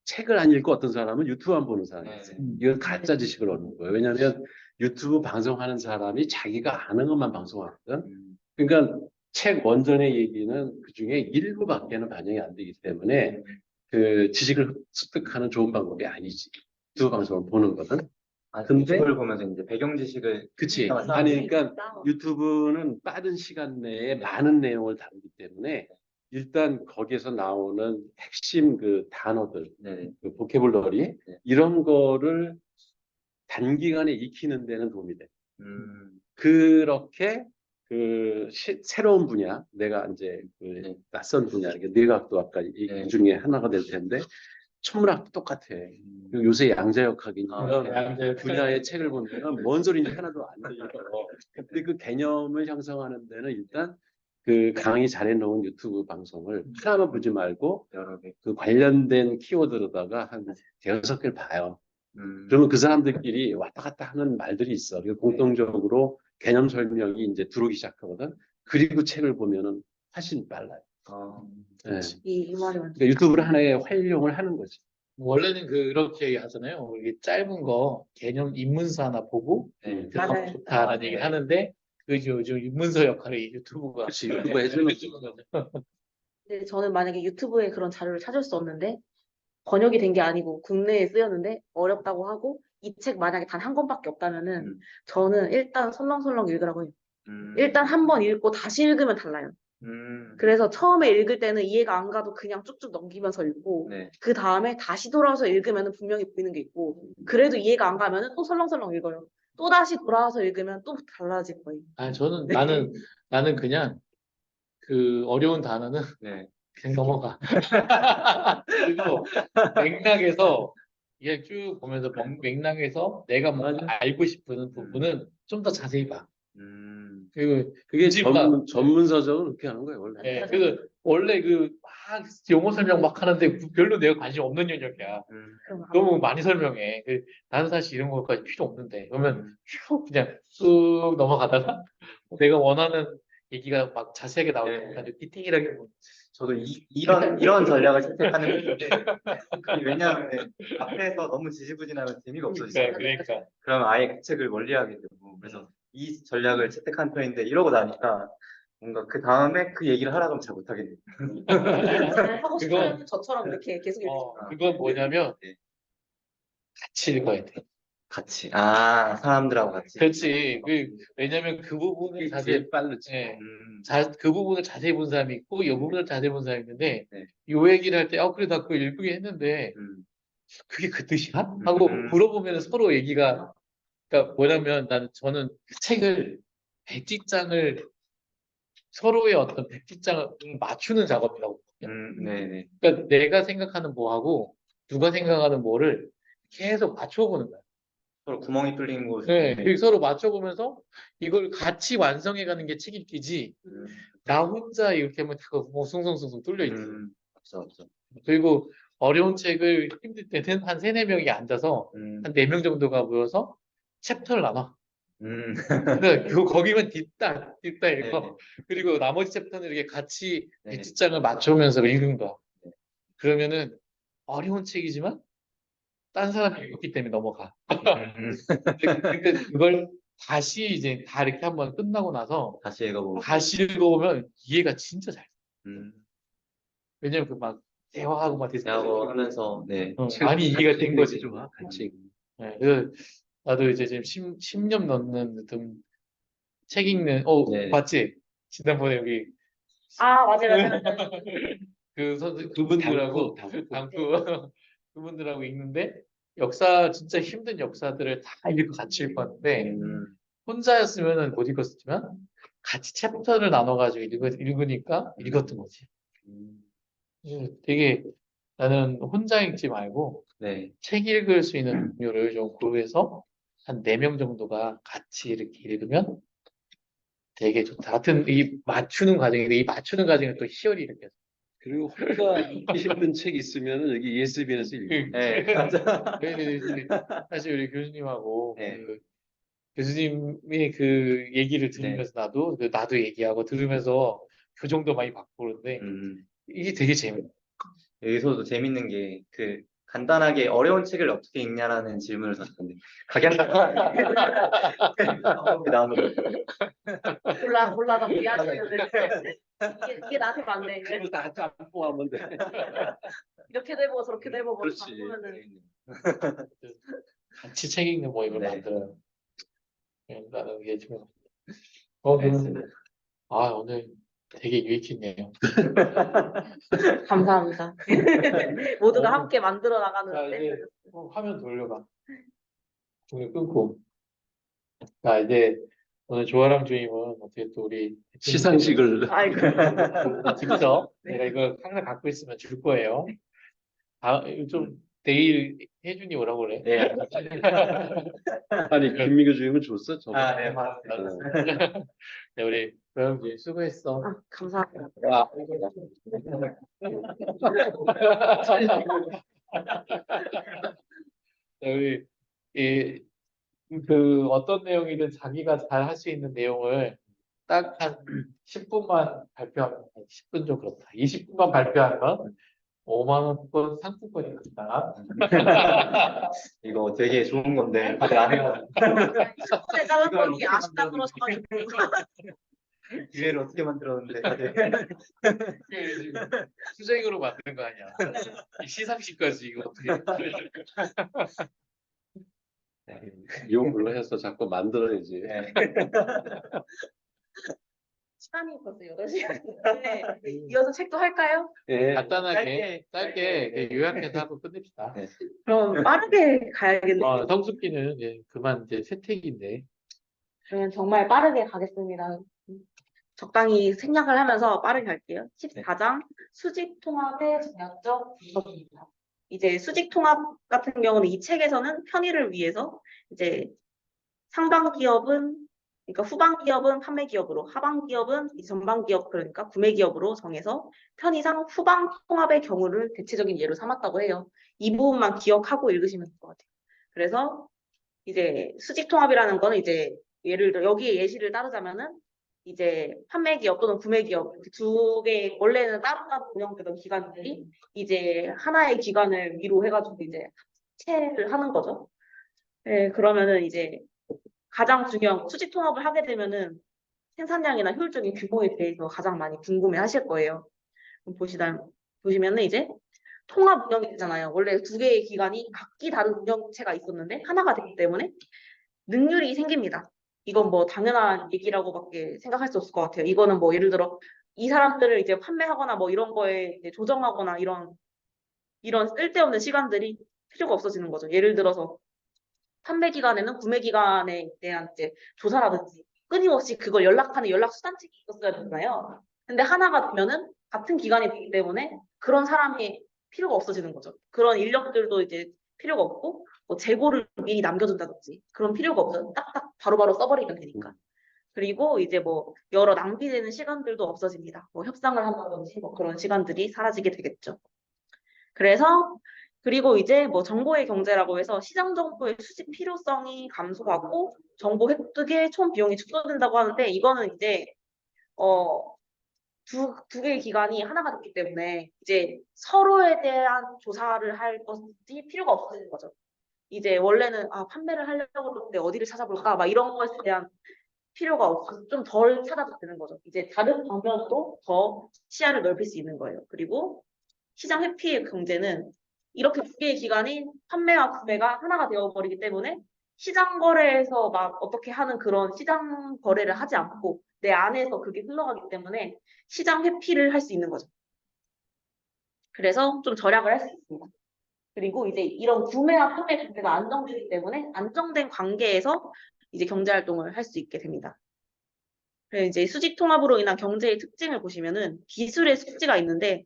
책을 안 읽고 어떤 사람은 유튜브만 보는 사람이 있어요. 이건 가짜 지식을 얻는 거예요. 왜냐하면 유튜브 방송하는 사람이 자기가 아는 것만 방송하거든. 그러니까 책 원전의 얘기는 그중에 일부밖에는 반영이 안 되기 때문에 그 지식을 습득하는 좋은 방법이 아니지. 유튜브 방송을 보는 거든. 근데 유튜브를 보면서 이제 배경 지식을 그치. 맞아. 아니, 그러니까 유튜브는 빠른 시간 내에 많은 내용을 다루기 때문에 일단 거기에서 나오는 핵심 그 단어들, 네. 그 보캐블러리 이런 거를 단기간에 익히는 데는 도움이 돼. 그렇게 새로운 분야, 내가 이제 네. 낯선 분야, 이게 뇌과학도 아까 이 네. 중에 하나가 될 텐데 천문학도 똑같아. 그리고 요새 양자역학이 양자역학. 분야의 책을 보면 뭔 소리인지 하나도 안 들려. 근데 그 개념을 형성하는 데는 일단 그 강의 잘 해놓은 유튜브 방송을 하나만 보지 말고 여러 개. 그 관련된 키워드로다가 한 대여섯 개를 봐요. 그러면 그 사람들끼리 왔다 갔다 하는 말들이 있어. 그리고 공통적으로 개념 설명이 이제 들어오기 시작하거든. 그리고 책을 보면은 훨씬 빨라요. 네. 이 말이 맞죠. 그러니까 유튜브를 하나의 활용을 하는 거지. 원래는 그렇게 하잖아요. 이게 짧은 거 개념 입문서 하나 보고 네. 맞아요. 좋다라는 얘기를 하는데 그 요즘 입문서 역할을 이 유튜브가 그렇지. 유튜브 해주는 거죠. 근데 저는 만약에 유튜브에 그런 자료를 찾을 수 없는데 번역이 된 게 아니고 국내에 쓰였는데 어렵다고 하고 이 책 만약에 단 한 권밖에 없다면은 저는 일단 설렁설렁 읽으라고 해요. 일단 한 번 읽고 다시 읽으면 달라요. 그래서 처음에 읽을 때는 이해가 안 가도 그냥 쭉쭉 넘기면서 읽고 네. 그 다음에 다시 돌아와서 읽으면 분명히 보이는 게 있고 그래도 이해가 안 가면 또 설렁설렁 읽어요. 또 다시 돌아와서 읽으면 또 달라질 거예요. 아, 나는 그냥 그 어려운 단어는 네. 그냥 넘어가. 그리고 맥락에서 이게 쭉 보면서 맥락에서 내가 뭔가 맞아. 알고 싶은 부분은 좀 더 자세히 봐. 음. 그리고 그게 굳이 막 전문서적은 그렇게 하는 거예요, 원래. 예, 그래서 원래 그 막 용어 설명 막 하는데 별로 내가 관심 없는 영역이야. 그럼 안 너무 많이 설명해. 나는 사실 이런 것까지 필요 없는데. 그러면 쭉 그냥 쑥 넘어가다가 내가 원하는 얘기가 막 자세하게 나올 네. 때까지 디테일하게 보면 저도 이런 전략을 채택하는 편인데 왜냐하면 앞에서 너무 지지부진하면 재미가 없어지잖아요. 그러니까 그러면 아예 그 책을 멀리하게 되고 그래서 이 전략을 채택한 편인데 이러고 나니까 뭔가 그 다음에 그 얘기를 하라고 하면 잘 못하겠네요. 잘 하고 그건- 싶으면 저처럼 이렇게 계속 그건 뭐냐면 네. 같이 읽어야 돼. 같이 사람들하고 같이 그렇지. 왜냐면 그 부분을 자세히 제일 빠르지. 예, 음, 그 부분을 자세히 본 사람이 있고 이 부분을 자세히 본 사람이 있는데 네. 요 얘기를 할 때 그래 나 그거 읽긴 했는데 음, 그게 그 뜻이야? 하고 물어보면 서로 얘기가 그러니까 뭐냐면 저는 그 책을 100직장을 서로의 어떤 100직장을 맞추는 작업이라고 보거든요. 네네. 그러니까 내가 생각하는 뭐하고 누가 생각하는 뭐를 계속 맞춰보는 거야. 서로 구멍이 뚫린 곳. 네, 그리고 서로 맞춰보면서 이걸 같이 완성해가는 게 책 읽기지 음, 나 혼자 이렇게 하면 뭐 숭숭숭숭 뚫려 있지. 맞죠. 그리고 어려운 책을 힘들 때는 한 세네 명이 앉아서 한 네 명 정도가 모여서 챕터를 나눠. 그러니까 거기만 뒷다 읽고 그리고 나머지 챕터는 이렇게 같이 네. 백지장을 맞추면서 읽는 거야. 네. 그러면은 어려운 책이지만 딴 사람이 읽었기 때문에 넘어가. 근데 그걸 다시 이제 다 이렇게 한번 끝나고 나서 다시 읽어보고. 다시 읽어보면 이해가 진짜 잘 돼. 음, 왜냐면 그 막 대화하고 막 대하고 하면서 네. 많이 이해가 된 거지. 좋아, 같이. 네, 그래서 나도 이제 지금 10년 넘는 좀 책 읽는, 네. 봤지? 지난번에 여기 맞아요. 그분들하고 당구. 그분들하고 읽는데 진짜 힘든 역사들을 다 같이 읽었는데 혼자였으면 못 읽었지만 같이 챕터를 나눠가지고 읽으니까 읽었던 거지. 되게 나는 혼자 읽지 말고 네. 책 읽을 수 있는 동료를 좀 구해서 한 4명 정도가 같이 이렇게 읽으면 되게 좋다. 하여튼 이 맞추는 과정인데 이 맞추는 과정에 또 희열이 이렇게 그리고 혼자 읽기 힘든 책 있으면 여기 ESBN에서 읽어. 네, 맞아. 사실 우리 교수님하고 네. 교수님의 그 얘기를 네. 들으면서 나도 얘기하고 들으면서 교정도 많이 받고 그러는데 이게 되게 재밌어. 여기서도 재밌는 게 간단하게 어려운 책을 어떻게 읽냐라는 질문을 던졌는데 각양각 방법이 나오는 거예요. 골라서 미안해. 이게 나한테 맞네. 그걸 다 짬뽕 하면 돼. 이렇게도 해보고 저렇게도 해보고 그렇지. 바꾸면은 같이 책 읽는 뭐 이걸 네. 만들어요. 나는 이게 지금 알겠습니다. 오늘 되게 유익했네요. 감사합니다. 모두가 함께 만들어 나가는 자, 이제 밴드. 화면 돌려봐. 종료 끊고. 자, 이제 오늘 조아람 주임은 어떻게 또 우리 시상식을. 아이고. 직접 내가 이걸 항상 갖고 있으면 줄 거예요. 좀 내일 혜준이 오라고 그래. 네. 아니 김민규 주임은 줬어? 네, 맞습니다. 네, 우리 조아람 주임 수고했어. 감사합니다. 와. 우리 어떤 내용이든 자기가 잘 할 수 있는 내용을 딱 한 10분만 발표하면 10분 좀 그렇다. 20분만 발표하면 5만 원권 상품권이 있다. 이거 되게 좋은 건데 다들 안 해요. 이번에 짜는 거 아쉽다 그러셔가지고 기회를 어떻게 만들었는데 다들 수쟁으로 만든 거 아니야. 이 시상식까지 이거 어떻게? 이용불로 해서 자꾸 만들어야지. 네. 시간이 벌써 8시간인데 이어서 책도 할까요? 예. 간단하게 짧게 네. 요약해서 하고 끝냅시다. 네. 그럼 빠르게 가야겠네요. 성숙기는 이제 그만 이제 새택인데 그러면 정말 빠르게 가겠습니다. 적당히 생략을 하면서 빠르게 갈게요. 14장 수직 통합의 전략적 분석입니다. 이제 수직 통합 같은 경우는 이 책에서는 편의를 위해서 이제 상방 기업은 그러니까 후방 기업은 판매 기업으로, 하방 기업은 이 전방 기업 그러니까 구매 기업으로 정해서 편의상 후방 통합의 경우를 대체적인 예로 삼았다고 해요. 이 부분만 기억하고 읽으시면 될 것 같아요. 그래서 이제 수직 통합이라는 거는 이제 예를 들어 여기에 예시를 따르자면은 이제 판매 기업 또는 구매 기업 이렇게 두 개 원래는 따로따로 운영되던 기관들이 이제 하나의 기관을 위로 해가지고 이제 합체를 하는 거죠. 네, 그러면은 이제 가장 중요한 수직 통합을 하게 되면은 생산량이나 효율적인 규모에 대해서 가장 많이 궁금해 하실 거예요. 그럼 보시면은 이제 통합 운영이 되잖아요. 원래 두 개의 기관이 각기 다른 운영체가 있었는데 하나가 되기 때문에 능률이 생깁니다. 이건 뭐 당연한 얘기라고밖에 생각할 수 없을 것 같아요. 이거는 뭐 예를 들어 이 사람들을 이제 판매하거나 뭐 이런 거에 이제 조정하거나 이런 쓸데없는 시간들이 필요가 없어지는 거죠. 예를 들어서 판매 기간에는 구매 기간에 대한 이제 조사라든지 끊임없이 그걸 연락하는 연락 수단책이 있었어야 되잖아요. 근데 하나가 되면은 같은 기간이 되기 때문에 그런 사람이 필요가 없어지는 거죠. 그런 인력들도 이제 필요가 없고 뭐 재고를 미리 남겨둔다든지 그런 필요가 없어요. 딱딱 바로바로 써버리면 되니까. 그리고 이제 뭐 여러 낭비되는 시간들도 없어집니다. 뭐 협상을 한다든지 뭐 그런 시간들이 사라지게 되겠죠. 그래서 그리고 이제 뭐 정보의 경제라고 해서 시장 정보의 수집 필요성이 감소하고 정보 획득의 총 비용이 축소된다고 하는데 이거는 이제 두 개의 기관이 하나가 됐기 때문에 이제 서로에 대한 조사를 할 것이 필요가 없어지는 거죠. 이제 원래는 판매를 하려고 그러는데 어디를 찾아볼까 막 이런 것에 대한 필요가 없어서 좀 덜 찾아도 되는 거죠. 이제 다른 방면으로 더 시야를 넓힐 수 있는 거예요. 그리고 시장 회피의 경제는 이렇게 두 개의 기관이 판매와 구매가 하나가 되어버리기 때문에 시장 거래에서 막 어떻게 하는 그런 시장 거래를 하지 않고 내 안에서 그게 흘러가기 때문에 시장 회피를 할 수 있는 거죠. 그래서 좀 절약을 할 수 있습니다. 그리고 이제 이런 구매와 판매 관계가 안정되기 때문에 안정된 관계에서 이제 경제 활동을 할 수 있게 됩니다. 그래서 이제 수직 통합으로 인한 경제의 특징을 보시면은 기술의 숙지가 있는데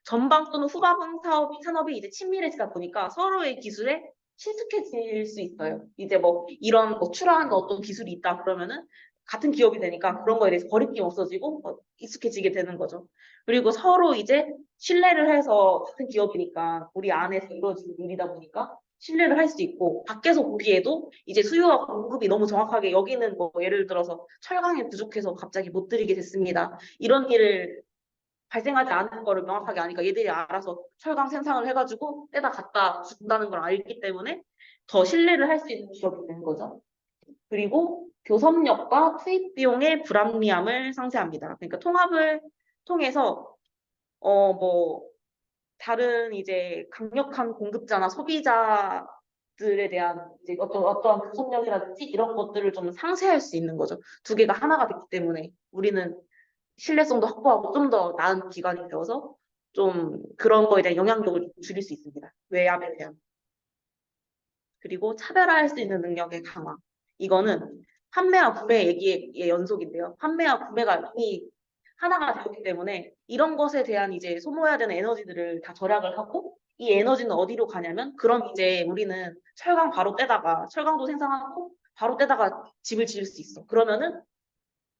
전방 또는 후방 산업이 이제 친밀해지다 보니까 서로의 기술에 친숙해질 수 있어요. 이제 뭐 이런 뭐 출하하는 어떤 기술이 있다 그러면은 같은 기업이 되니까 그런 거에 대해서 거리낌이 없어지고 익숙해지게 되는 거죠. 그리고 서로 이제 신뢰를 해서 같은 기업이니까 우리 안에서 이루어지는 일이다 보니까 신뢰를 할 수 있고 밖에서 보기에도 이제 수요와 공급이 너무 정확하게 여기는 뭐 예를 들어서 철강이 부족해서 갑자기 못 드리게 됐습니다. 이런 일을 발생하지 않은 거를 명확하게 아니까 얘들이 알아서 철강 생산을 해가지고 떼다 갖다 준다는 걸 알기 때문에 더 신뢰를 할 수 있는 기업이 되는 거죠. 그리고 교섭력과 투입 비용의 불합리함을 상쇄합니다. 그러니까 통합을 통해서 뭐 다른 이제 강력한 공급자나 소비자들에 대한 이제 어떠한 교섭력이라든지 이런 것들을 좀 상쇄할 수 있는 거죠. 두 개가 하나가 됐기 때문에 우리는 신뢰성도 확보하고 좀 더 나은 기관이 되어서 좀 그런 거에 대한 영향력을 줄일 수 있습니다. 외압에 대한. 그리고 차별화할 수 있는 능력의 강화. 이거는 판매와 구매 얘기의 연속인데요. 판매와 구매가 이미 하나가 되었기 때문에 이런 것에 대한 이제 소모해야 되는 에너지들을 다 절약을 하고 이 에너지는 어디로 가냐면 그럼 이제 우리는 철강 바로 떼다가 철강도 생산하고 바로 떼다가 집을 지을 수 있어. 그러면은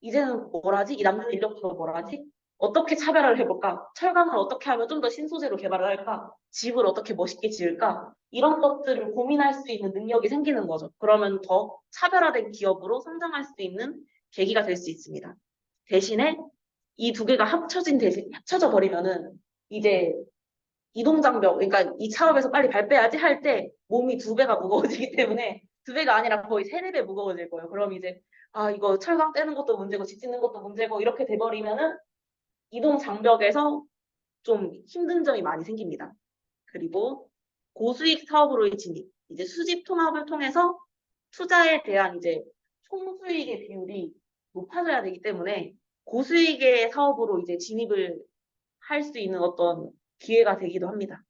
이제는 뭘 하지? 이 남는 인력으로 뭘 하지? 어떻게 차별화를 해볼까? 철강을 어떻게 하면 좀 더 신소재로 개발을 할까? 집을 어떻게 멋있게 지을까? 이런 것들을 고민할 수 있는 능력이 생기는 거죠. 그러면 더 차별화된 기업으로 성장할 수 있는 계기가 될 수 있습니다. 대신에 이 두 개가 합쳐져 버리면은 이제 이동장벽, 그러니까 이 차업에서 빨리 발 빼야지 할 때 몸이 두 배가 무거워지기 때문에 두 배가 아니라 거의 세네 배 무거워질 거예요. 그럼 이제 이거 철강 떼는 것도 문제고 집 짓는 것도 문제고 이렇게 돼버리면은 이동 장벽에서 좀 힘든 점이 많이 생깁니다. 그리고 고수익 사업으로의 진입, 이제 수집 통합을 통해서 투자에 대한 이제 총수익의 비율이 높아져야 되기 때문에 고수익의 사업으로 이제 진입을 할 수 있는 어떤 기회가 되기도 합니다.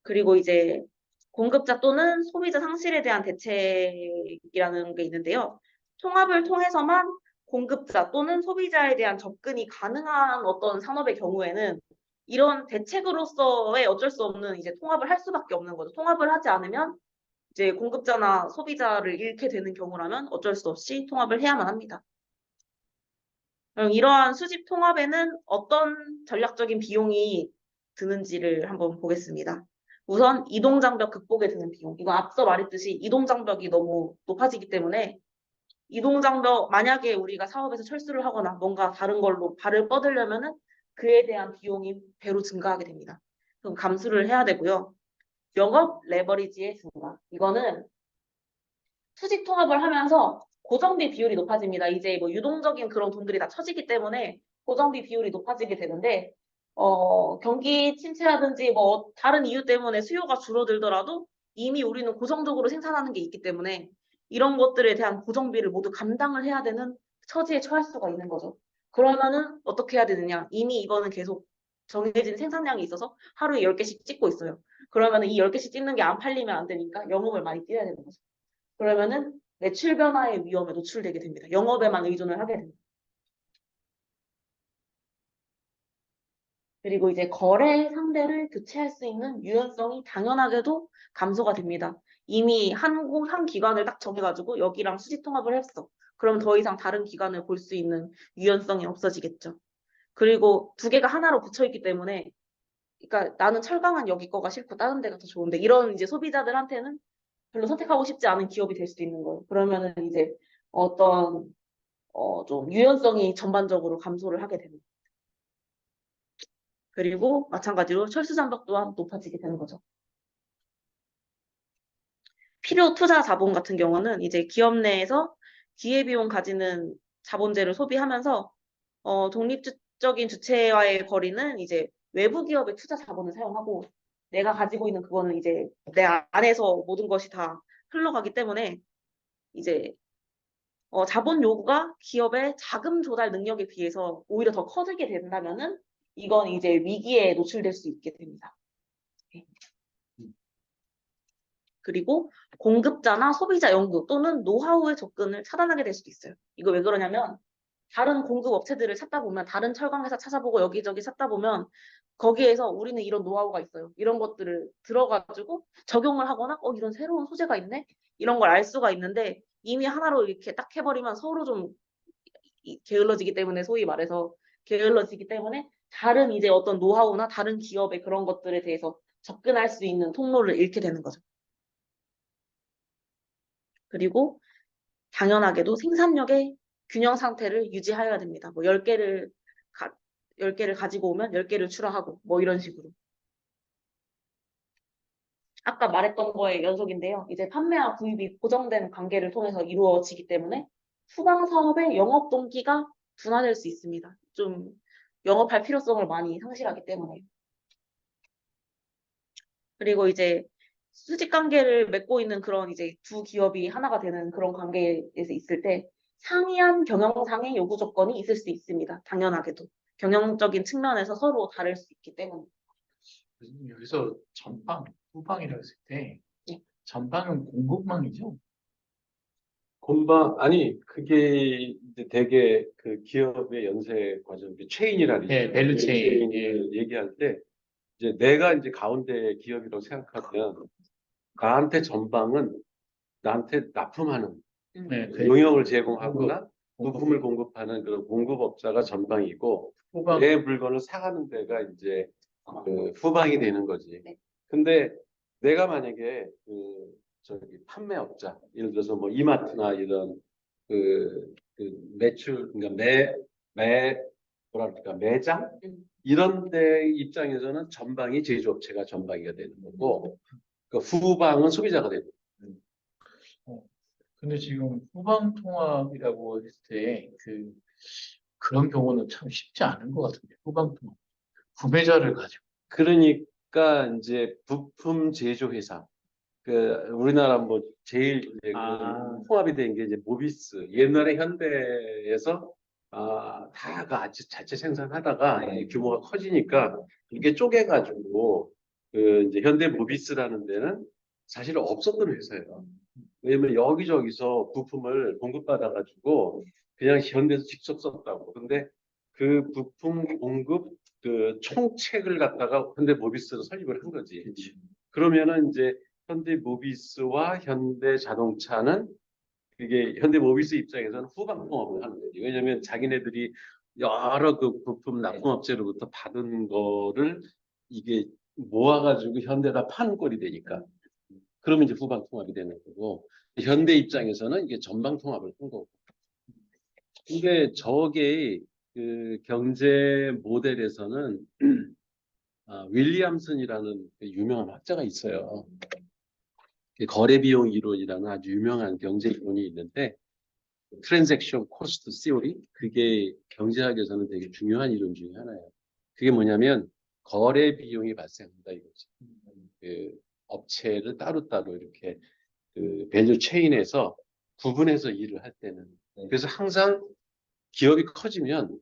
그리고 이제 공급자 또는 소비자 상실에 대한 대책이라는 게 있는데요. 통합을 통해서만 공급자 또는 소비자에 대한 접근이 가능한 어떤 산업의 경우에는 이런 대책으로서의 어쩔 수 없는 이제 통합을 할 수밖에 없는 거죠. 통합을 하지 않으면 이제 공급자나 소비자를 잃게 되는 경우라면 어쩔 수 없이 통합을 해야만 합니다. 그럼 이러한 수집 통합에는 어떤 전략적인 비용이 드는지를 한번 보겠습니다. 우선 이동장벽 극복에 드는 비용. 이거 앞서 말했듯이 이동장벽이 너무 높아지기 때문에 이동장벽, 만약에 우리가 사업에서 철수를 하거나 뭔가 다른 걸로 발을 뻗으려면은 그에 대한 비용이 배로 증가하게 됩니다. 그럼 감수를 해야 되고요. 영업 레버리지의 증가. 이거는 수직 통합을 하면서 고정비 비율이 높아집니다. 이제 뭐 유동적인 그런 돈들이 다 쳐지기 때문에 고정비 비율이 높아지게 되는데, 경기 침체라든지 뭐 다른 이유 때문에 수요가 줄어들더라도 이미 우리는 고정적으로 생산하는 게 있기 때문에 이런 것들에 대한 고정비를 모두 감당을 해야 되는 처지에 처할 수가 있는 거죠. 그러면은 어떻게 해야 되느냐? 이미 이거는 계속 정해진 생산량이 있어서 하루에 10개씩 찍고 있어요. 그러면은 이 10개씩 찍는 게 안 팔리면 안 되니까 영업을 많이 뛰어야 되는 거죠. 그러면은 매출 변화의 위험에 노출되게 됩니다. 영업에만 의존을 하게 됩니다. 그리고 이제 거래 상대를 교체할 수 있는 유연성이 당연하게도 감소가 됩니다. 이미 한 기관을 딱 정해가지고 여기랑 수직 통합을 했어. 그럼 더 이상 다른 기관을 볼 수 있는 유연성이 없어지겠죠. 그리고 두 개가 하나로 붙여있기 때문에, 그러니까 나는 철강한 여기 거가 싫고 다른 데가 더 좋은데 이런 이제 소비자들한테는 별로 선택하고 싶지 않은 기업이 될 수도 있는 거예요. 그러면은 이제 어떤 좀 유연성이 전반적으로 감소를 하게 됩니다. 그리고 마찬가지로 철수 장벽 또한 높아지게 되는 거죠. 필요 투자 자본 같은 경우는 이제 기업 내에서 기회비용 가지는 자본재를 소비하면서 독립적인 주체와의 거리는 이제 외부 기업의 투자 자본을 사용하고 내가 가지고 있는 그거는 이제 내 안에서 모든 것이 다 흘러가기 때문에 이제 자본 요구가 기업의 자금 조달 능력에 비해서 오히려 더 커지게 된다면은 이건 이제 위기에 노출될 수 있게 됩니다. 그리고 공급자나 소비자 연구 또는 노하우의 접근을 차단하게 될 수도 있어요. 이거 왜 그러냐면 다른 공급 업체들을 찾다 보면 다른 철강 회사 찾아보고 여기저기 찾다 보면 거기에서 우리는 이런 노하우가 있어요. 이런 것들을 들어가지고 적용을 하거나 이런 새로운 소재가 있네? 이런 걸 알 수가 있는데 이미 하나로 이렇게 딱 해버리면 서로 좀 게을러지기 때문에 소위 말해서 게을러지기 때문에 다른 이제 어떤 노하우나 다른 기업의 그런 것들에 대해서 접근할 수 있는 통로를 잃게 되는 거죠. 그리고 당연하게도 생산력의 균형 상태를 유지해야 됩니다. 뭐 10개를 가지고 오면 10개를 출하하고 뭐 이런 식으로. 아까 말했던 거의 연속인데요. 이제 판매와 구입이 고정된 관계를 통해서 이루어지기 때문에 후방 사업의 영업 동기가 둔화될 수 있습니다. 좀 영업할 필요성을 많이 상실하기 때문에. 그리고 이제 수직 관계를 맺고 있는 그런 이제 두 기업이 하나가 되는 그런 관계에서 있을 때 상이한 경영상의 요구 조건이 있을 수 있습니다. 당연하게도. 경영적인 측면에서 서로 다를 수 있기 때문에. 여기서 전방, 후방이라고 했을 때 네. 전방은 공급망이죠. 아니, 그게 이제 되게 그 기업의 연쇄 과정, 체인이라는 네, 밸류 체인. 체인을 얘기할 때, 이제 내가 이제 가운데 기업이라고 생각하면, 나한테 전방은 나한테 납품하는, 네, 용역을 제공하거나 부품을 공급하는 그런 공급업자가 전방이고, 후방, 내 물건을 사가는 데가 이제 그 후방이 되는 거지. 네. 근데 내가 만약에 저기 판매업자, 예를 들어서 뭐 이마트나 이런 그 매출, 그러니까 뭐라 그럴까, 매장? 이런 데 입장에서는 전방이 제조업체가 전방이가 되는 거고, 그 후방은 소비자가 되는 거고. 근데 지금 후방 통합이라고 했을 때 그런 경우는 참 쉽지 않은 것 같은데, 후방 통합. 구매자를 가지고. 그러니까 이제 부품 제조 회사, 우리나라 뭐 제일 이제 아. 통합이 된 게 이제 모비스. 옛날에 현대에서 다가 자체 생산하다가 네. 이제 규모가 커지니까 이게 쪼개가지고 이제 현대 모비스라는 데는 사실 없었던 회사예요. 왜냐면 여기저기서 부품을 공급받아가지고 그냥 현대에서 직접 썼다고. 근데 그 부품 공급 그 총책을 갖다가 현대 모비스로 설립을 한 거지. 그러면은 이제 현대 모비스와 현대 자동차는 이게 현대 모비스 입장에서는 후방 통합을 하는 거지. 왜냐면 자기네들이 여러 그 부품 납품업체로부터 받은 거를 이게 모아가지고 현대다 파는 꼴이 되니까. 그러면 이제 후방 통합이 되는 거고. 현대 입장에서는 이게 전방 통합을 한 거고. 근데 저게 그 경제 모델에서는 윌리엄슨이라는 그 유명한 학자가 있어요. 거래 비용 이론이라는 아주 유명한 경제 이론이 있는데 트랜잭션 코스트 시오리 그게 경제학에서는 되게 중요한 이론 중에 하나예요. 그게 뭐냐면 거래 비용이 발생한다 이거지. 그 업체를 따로따로 이렇게 그 밸류 체인에서 구분해서 일을 할 때는 그래서 항상 기업이 커지면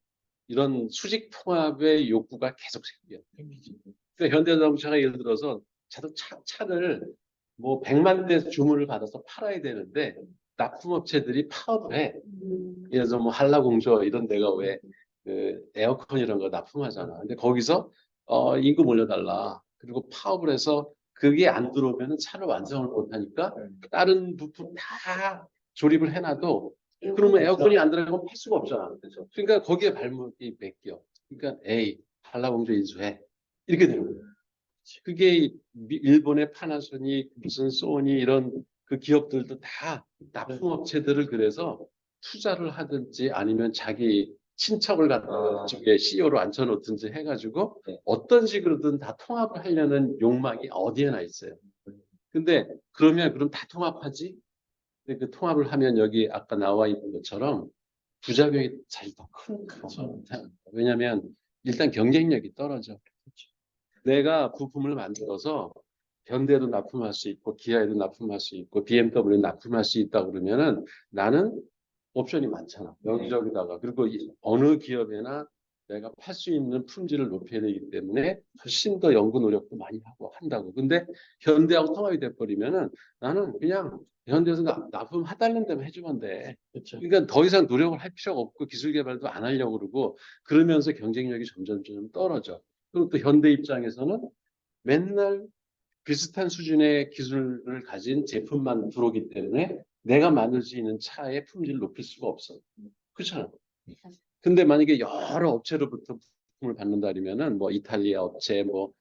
이런 수직 통합의 욕구가 계속 생겨요. 그러니까 현대자동차가 예를 들어서 차를 뭐 100만 대 주문을 받아서 팔아야 되는데 납품업체들이 파업을 해. 예를 들어서 뭐 한라공조 이런 데가 왜 그 에어컨 이런 거 납품하잖아. 근데 거기서 임금 올려달라. 그리고 파업을 해서 그게 안 들어오면 차를 완성을 못 하니까 다른 부품 다 조립을 해놔도 그러면 에어컨이 안 들어가면 팔 수가 없잖아. 그렇죠? 그러니까 거기에 발목이 맡겨. 그러니까 에이 한라공조 인수해. 이렇게 되는 거예요. 그게 일본의 파나소닉, 무슨 소니 이런 그 기업들도 다 납품업체들을 그래서 투자를 하든지 아니면 자기 친척을 갖다가 저게 CEO로 앉혀놓든지 해가지고 어떤 식으로든 다 통합을 하려는 욕망이 어디에나 있어요. 근데 그럼 다 통합하지? 근데 그 통합을 하면 여기 아까 나와 있는 것처럼 부작용이 사실 더 큰 거죠. 왜냐하면 일단 경쟁력이 떨어져. 내가 부품을 만들어서 현대도 납품할 수 있고 기아에도 납품할 수 있고 BMW 납품할 수 있다 그러면은 나는 옵션이 많잖아. 여기저기다가. 그리고 어느 기업에나 내가 팔 수 있는 품질을 높여야 되기 때문에 훨씬 더 연구 노력도 많이 하고 한다고. 근데 현대하고 통합이 돼버리면은 나는 그냥 현대에서 납품 해달라는 데만 해주면 돼. 그렇죠. 그러니까 더 이상 노력을 할 필요가 없고 기술 개발도 안 하려고 그러고 그러면서 경쟁력이 점점 떨어져. 그리고 또 현대 입장에서는 맨날 비슷한 수준의 기술을 가진 제품만 들어오기 때문에 내가 만들 수 있는 차의 품질을 높일 수가 없어. 그렇잖아. 근데 만약에 여러 업체로부터 부품을 받는다면은 뭐 이탈리아 업체, 뭐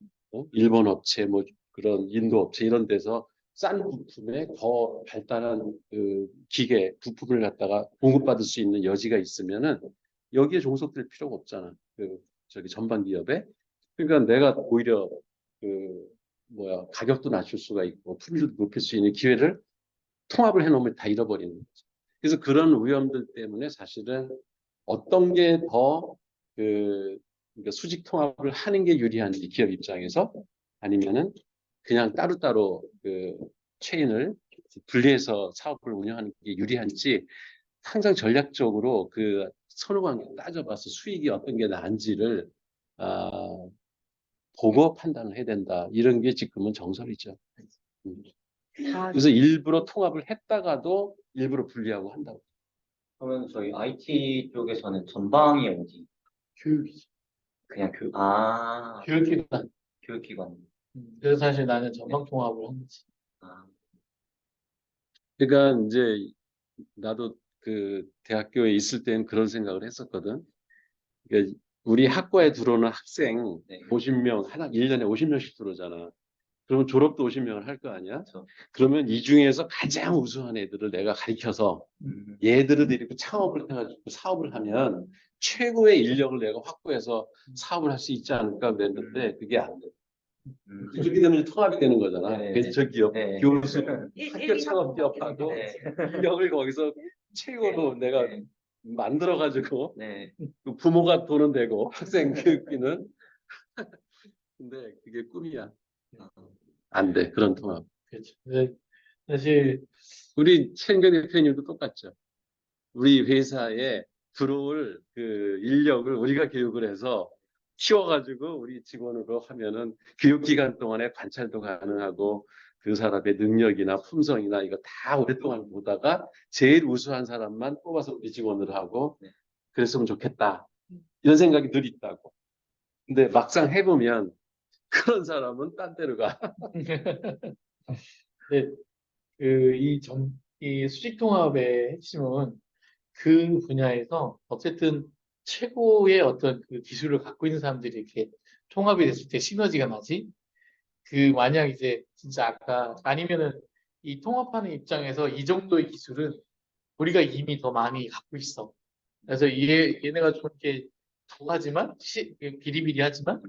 일본 업체, 뭐 그런 인도 업체 이런 데서 싼 부품에 더 발달한 그 기계 부품을 갖다가 공급받을 수 있는 여지가 있으면은 여기에 종속될 필요가 없잖아. 그 저기 전반 기업에. 그러니까 내가 오히려 그 가격도 낮출 수가 있고 품질도 높일 수 있는 기회를 통합을 해놓으면 다 잃어버리는 거죠. 그래서 그런 위험들 때문에 사실은 어떤 게 더 그러니까 수직 통합을 하는 게 유리한지 기업 입장에서 아니면은 그냥 따로따로 그 체인을 분리해서 사업을 운영하는 게 유리한지 항상 전략적으로 그 선후관계 따져봐서 수익이 어떤 게 나은지를 아, 보고 판단을 해야 된다. 이런 게 지금은 정설이죠. 그래서 일부러 통합을 했다가도 일부러 분리하고 한다고. 그러면 저희 IT 쪽에서는 전방이 어디? 교육이죠. 그냥 교육기관. 교육기관. 그래서 사실 나는 전방 통합을 한 거지. 아, 그러니까 이제 나도 그 대학교에 있을 때는 그런 생각을 했었거든. 그러니까 우리 학과에 들어오는 학생 네. 50명, 1년에 50명씩 들어오잖아. 그러면 졸업도 50명을 할 거 아니야? 그렇죠. 그러면 이 중에서 가장 우수한 애들을 내가 가르쳐서 얘들을 데리고 창업을 해가지고 사업을 하면 최고의 인력을 내가 확보해서 사업을 할 수 있지 않을까 그랬는데 그게 안 돼. 그렇게 되면 통합이 되는 거잖아. 네. 벤처기업, 네. 교수, 일- 학교 일- 창업기업하고 네. 인력을 거기서 최고로 내가 네. 만들어가지고 네. 그 부모가 돈은 되고 학생 교육비는 근데 그게 꿈이야. 아, 안 돼. 그런 통합. 그렇죠. 근데 사실 우리 최은경 대표님도 똑같죠. 우리 회사에 들어올 그 인력을 우리가 교육을 해서 키워가지고 우리 직원으로 하면은 교육 기간 동안에 관찰도 가능하고 그 사람의 능력이나 품성이나 이거 다 오랫동안 보다가 제일 우수한 사람만 뽑아서 우리 직원으로 하고 그랬으면 좋겠다. 이런 생각이 늘 있다고. 근데 막상 해보면 그런 사람은 딴 데로 가. 근데 이 수직통합의 핵심은 그 분야에서 어쨌든 최고의 어떤 그 기술을 갖고 있는 사람들이 이렇게 통합이 됐을 때 시너지가 나지. 그 만약 이제 진짜 아까 아니면은 이 통합하는 입장에서 이 정도의 기술은 우리가 이미 더 많이 갖고 있어. 그래서 얘네가 좀 이렇게 더하지만 비리비리하지만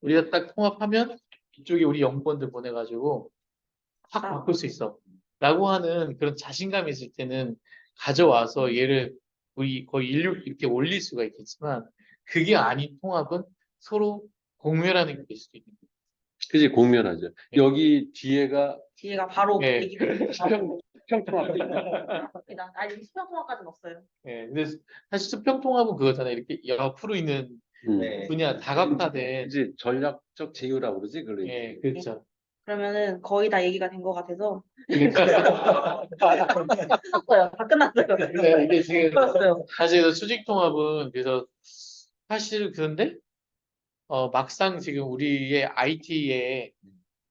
우리가 딱 통합하면 이쪽에 우리 연구원들 보내가지고 확 바꿀 수 있어. 라고 하는 그런 자신감이 있을 때는 가져와서 얘를 우리 거의 인류 이렇게 올릴 수가 있겠지만 그게 아닌 통합은 서로 공멸하는 게 될 수도 있는 거예요. 그지 공멸하죠. 여기 뒤에가 뒤에가 바로 네. 얘기를 수평통합. 합니다. 아니, 수평통합까지는 없어요. 예, 근데 사실 수평통합은 그거잖아요. 이렇게 옆으로 있는 네. 분야 다각화된 이제 전략적 제휴라고 그러지, 그걸. 예, 그렇죠. 그러면은 거의 다 얘기가 된 것 같아서 그러니까 끝났어요. 다 끝났어요. 네, 이게 지금 끝났어요. 사실 수직통합은 그래서 사실 그런데 막상 지금 우리의 IT의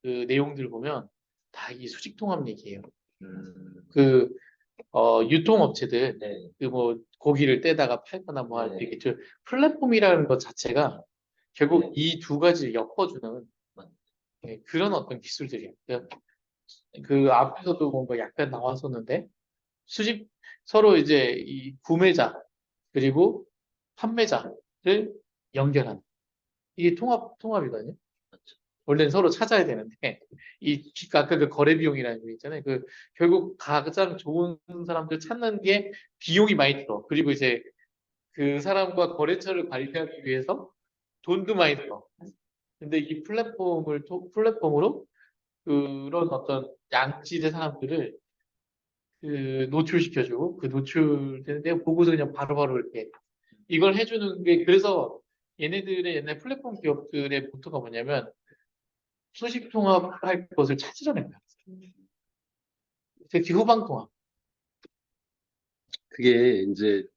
그 내용들 보면 다 이 수직통합 얘기예요. 그 유통업체들 네. 그 뭐 고기를 떼다가 팔거나 뭐 할 때 네. 이게 저 플랫폼이라는 것 자체가 결국 네. 이 두 가지를 엮어주는 예, 그런 어떤 기술들이에요. 그 앞에서도 뭔가 약간 나왔었는데 수직 서로 이제 이 구매자 그리고 판매자를 연결하는 이게 통합이거든요. 원래는 서로 찾아야 되는데 아까 그 거래 비용이라는 거 있잖아요. 그 결국 가장 좋은 사람들 찾는 게 비용이 많이 들어. 그리고 이제 그 사람과 거래처를 관리하기 위해서 돈도 많이 들어. 근데 이 플랫폼으로 그런 어떤 양질의 사람들을 그 노출시켜주고 그 노출되는데 보고서 그냥 바로바로 이렇게 이걸 해주는 게 그래서 얘네들의 옛날 플랫폼 기업들의 모토가 뭐냐면 수직 통합할 것을 찾으려는 거야. 특히 후방 통합. 그게 이제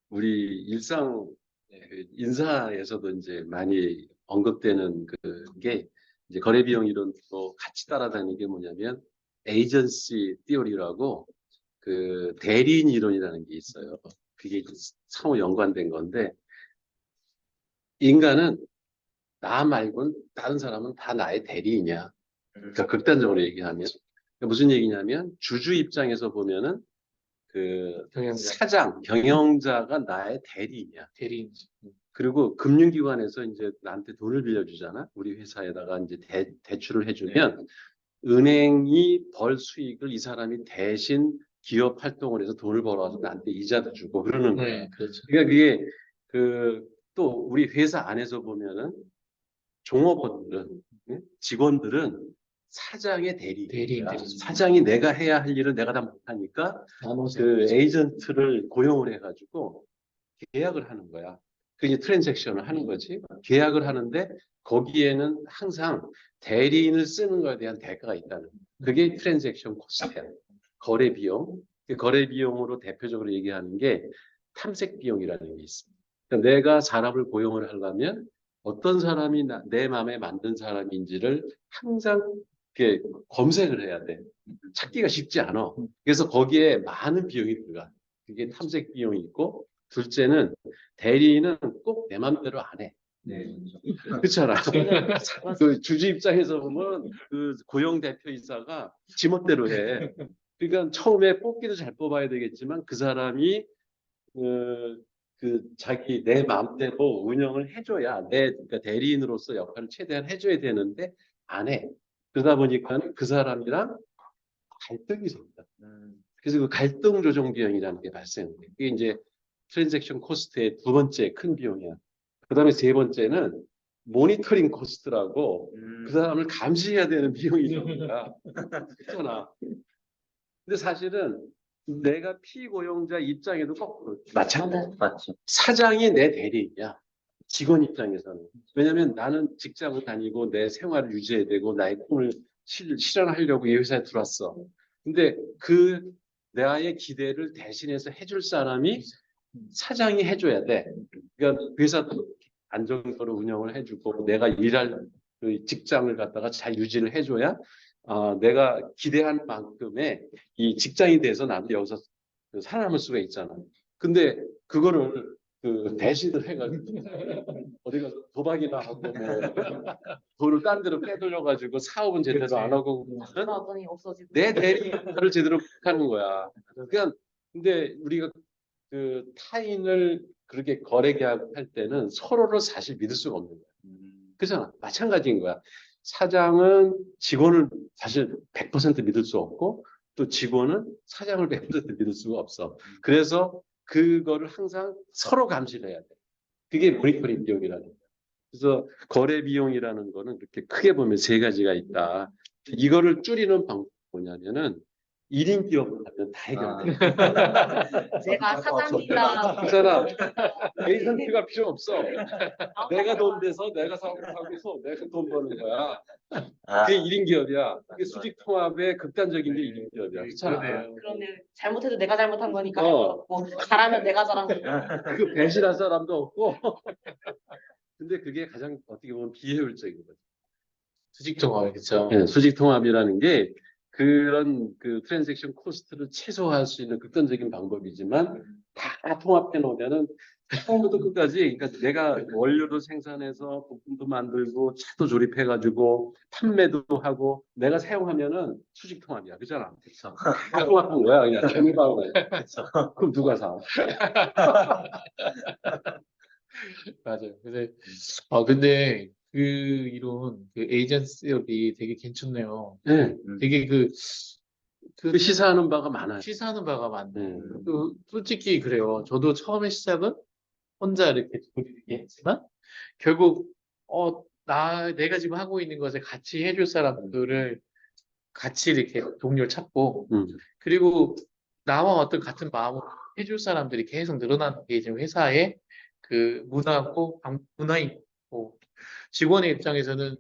우리 일상 인사에서도 이제 많이 언급되는 그게 이제 거래 비용 이론도 같이 따라다니는 게 뭐냐면 에이전시 티오리라고 그 대리인 이론이라는 게 있어요. 그게 이제 상호 연관된 건데 인간은 나 말고는 다른 사람은 다 나의 대리인이야. 그러니까 극단적으로 얘기하면 그러니까 무슨 얘기냐면 주주 입장에서 보면은 그 경영자, 사장, 경영자가 나의 대리인이야. 대리인. 그리고 금융기관에서 이제 나한테 돈을 빌려주잖아. 우리 회사에다가 이제 대출을 해주면 은행이 벌 수익을 이 사람이 대신 기업 활동을 해서 돈을 벌어와서 나한테 이자도 주고 그러는 거야. 네, 그렇죠. 그러니까 그게 그 또 우리 회사 안에서 보면은 종업원들은 직원들은 사장의 대리인이야. 대리인들이죠. 사장이 내가 해야 할 일을 내가 다 못하니까 나눠서 그 에이전트를 고용을 해가지고 계약을 하는 거야. 그게 트랜잭션을 하는 거지. 계약을 하는데 거기에는 항상 대리인을 쓰는 거에 대한 대가가 있다는 거야. 그게 트랜잭션 코스트야. 거래 비용. 그 거래 비용으로 대표적으로 얘기하는 게 탐색 비용이라는 게 있습니다. 그러니까 내가 사람을 고용을 하려면 어떤 사람이 내 마음에 맞는 사람인지를 항상 이렇게 검색을 해야 돼. 찾기가 쉽지 않아. 그래서 거기에 많은 비용이 들어가. 그게 탐색 비용이 있고, 둘째는 대리인은 꼭 내 맘대로 안 해. 네. 그렇잖아. 그 주주 입장에서 보면 그 고용 대표이사가 지멋대로 해. 그러니까 처음에 뽑기도 잘 뽑아야 되겠지만 그 사람이 그 자기 내 마음대로 운영을 해줘야 그러니까 대리인으로서 역할을 최대한 해줘야 되는데 안 해. 그러다 보니까 그 사람이랑 갈등이 생긴다. 그래서 그 갈등 조정 비용이라는 게 발생해요. 그게 이제 트랜잭션 코스트의 두 번째 큰 비용이야. 그 다음에 세 번째는 모니터링 코스트라고 음. 그 사람을 감시해야 되는 비용이 있는 거야. 그렇잖아. 근데 사실은 내가 피고용자 입장에도 거꾸로 마찬가지. 맞죠. 사장이 내 대리인이야. 직원 입장에서는. 왜냐면 나는 직장을 다니고 내 생활을 유지해야 되고 나의 꿈을 실현하려고 이 회사에 들어왔어. 근데 그 나의 기대를 대신해서 해줄 사람이 사장이 해줘야 돼. 그러니까 회사도 안정적으로 운영을 해주고 내가 일할 그 직장을 갖다가 잘 유지를 해줘야 내가 기대한 만큼의 이 직장이 돼서 나도 여기서 그 살아남을 수가 있잖아. 근데 그거를 그 대신을 해가지고 어디가 도박이나 하고 뭐 돈을 딴 데로 빼돌려가지고 사업은 제대로 그치. 안 하고 그러더니 없어지고. 내 대리를 제대로 하는 거야. 그냥 근데 우리가 그 타인을 그렇게 거래 계약할 때는 서로를 사실 믿을 수가 없는 거야. 그잖아. 마찬가지인 거야. 사장은 직원을 사실 100% 믿을 수 없고 또 직원은 사장을 100% 믿을 수가 없어. 그래서 그거를 항상 서로 감시를 해야 돼. 그게 모니터링 비용이라는 거야. 그래서 거래 비용이라는 거는 그렇게 크게 보면 세 가지가 있다. 이거를 줄이는 방법이 뭐냐면은 1인 기업을 하면 다 해결돼. 제가 사장이다. 그잖아. 에이전트가 필요 없어. 내가 돈 내서 내가 사업을 하고 내가 돈 버는 거야. 아, 그게 1인 기업이야. 그게 수직 통합의 극단적인 게 1인 기업이야. 그렇잖아. 그러네요. 그러면 잘못해도 내가 잘못한 거니까 어. 뭐 잘하면 내가 잘한 거고. 그 배신할 사람도 없고. 근데 그게 가장 어떻게 보면 비효율적인 거죠. 수직정화, 그쵸? 예, 수직 통합이라는 게 그런 그 트랜잭션 코스트를 최소화할 수 있는 극단적인 방법이지만 다 통합해 놓으면은 처음부터 끝까지 그러니까 내가 원료도 생산해서 부품도 만들고 차도 조립해가지고 판매도 하고 내가 사용하면은 수직 통합이야, 그잖아. 그쵸. 다 통합한 거야, 그냥 재무방을. 그쵸. 그럼 누가 사? 맞아요. 근데 그 이론, 그 에이전스업이 되게 괜찮네요. 네, 되게 그 시사하는 바가 많아요. 시사하는 바가 많네. 네. 솔직히 그래요. 저도 처음에 시작은 혼자 이렇게 이렇게 했지만 결국 내가 지금 하고 있는 것에 같이 해줄 사람들을 같이 이렇게 동료를 찾고 그리고 나와 어떤 같은 마음으로 해줄 사람들이 계속 늘어나는 게 지금 회사의 그 문화고 문화이고 직원의 입장에서는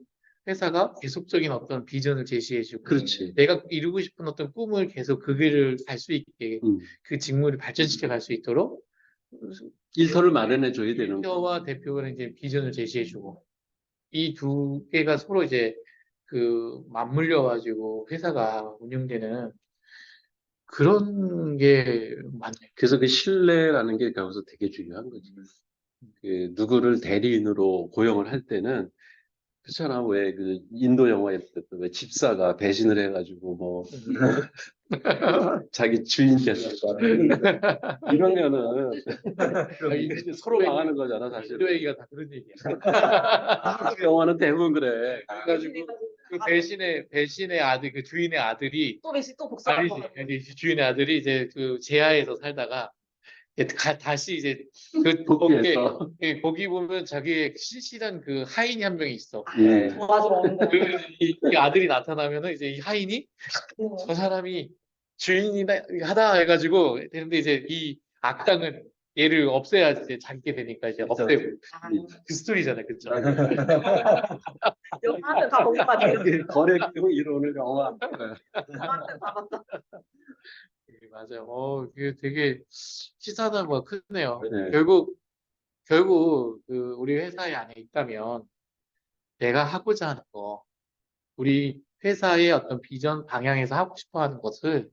회사가 계속적인 어떤 비전을 제시해주고 그렇지. 내가 이루고 싶은 어떤 꿈을 계속 그 길을 갈 수 있게 그 직무를 발전시켜 갈 수 있도록 일터를 마련해 줘야 되는 거. 대표와 대표가 이제 비전을 제시해주고 이 두 개가 서로 이제 그 맞물려 가지고 회사가 운영되는 그런 게 맞네요. 그래서 그 신뢰라는 게 거기서 되게 중요한 거지. 그 누구를 대리인으로 고용을 할 때는 그렇잖아. 왜 그 인도 영화에 왜 집사가 배신을 해가지고 뭐 자기 주인께서 이러면은 이제 서로 망하는 거잖아, 사실. 인도 얘기가 다 그런 얘기야. 한국 영화는 대부분 그래. 그래가지고 그 배신의 아들, 그 주인의 아들이 또 배신 또 복수하는 아니지, 거. 아니, 주인의 아들이 이제 그 제하에서 살다가 다시 이제 그 복귀해서. 거기 보면 자기의 실실한 그 하인이 한 명이 있어. 도와주러 오는 거. 이 아들이 나타나면은 이제 이 하인이 저 사람이 주인이다 하다 해가지고 되는데 이제 이 악당은 얘를 없애야 이제 잡게 되니까 이제 그쵸, 없애고 아, 그 스토리잖아요, 그쵸? 영화는 다 뭔가 이게 거래 비용 이론을 영화. 다 맞다. 맞아요. 그게 되게 시사하다가 크네요. 네. 결국 그 우리 회사에 안에 있다면 내가 하고자 하는 거, 우리 회사의 어떤 비전 방향에서 하고 싶어 하는 것을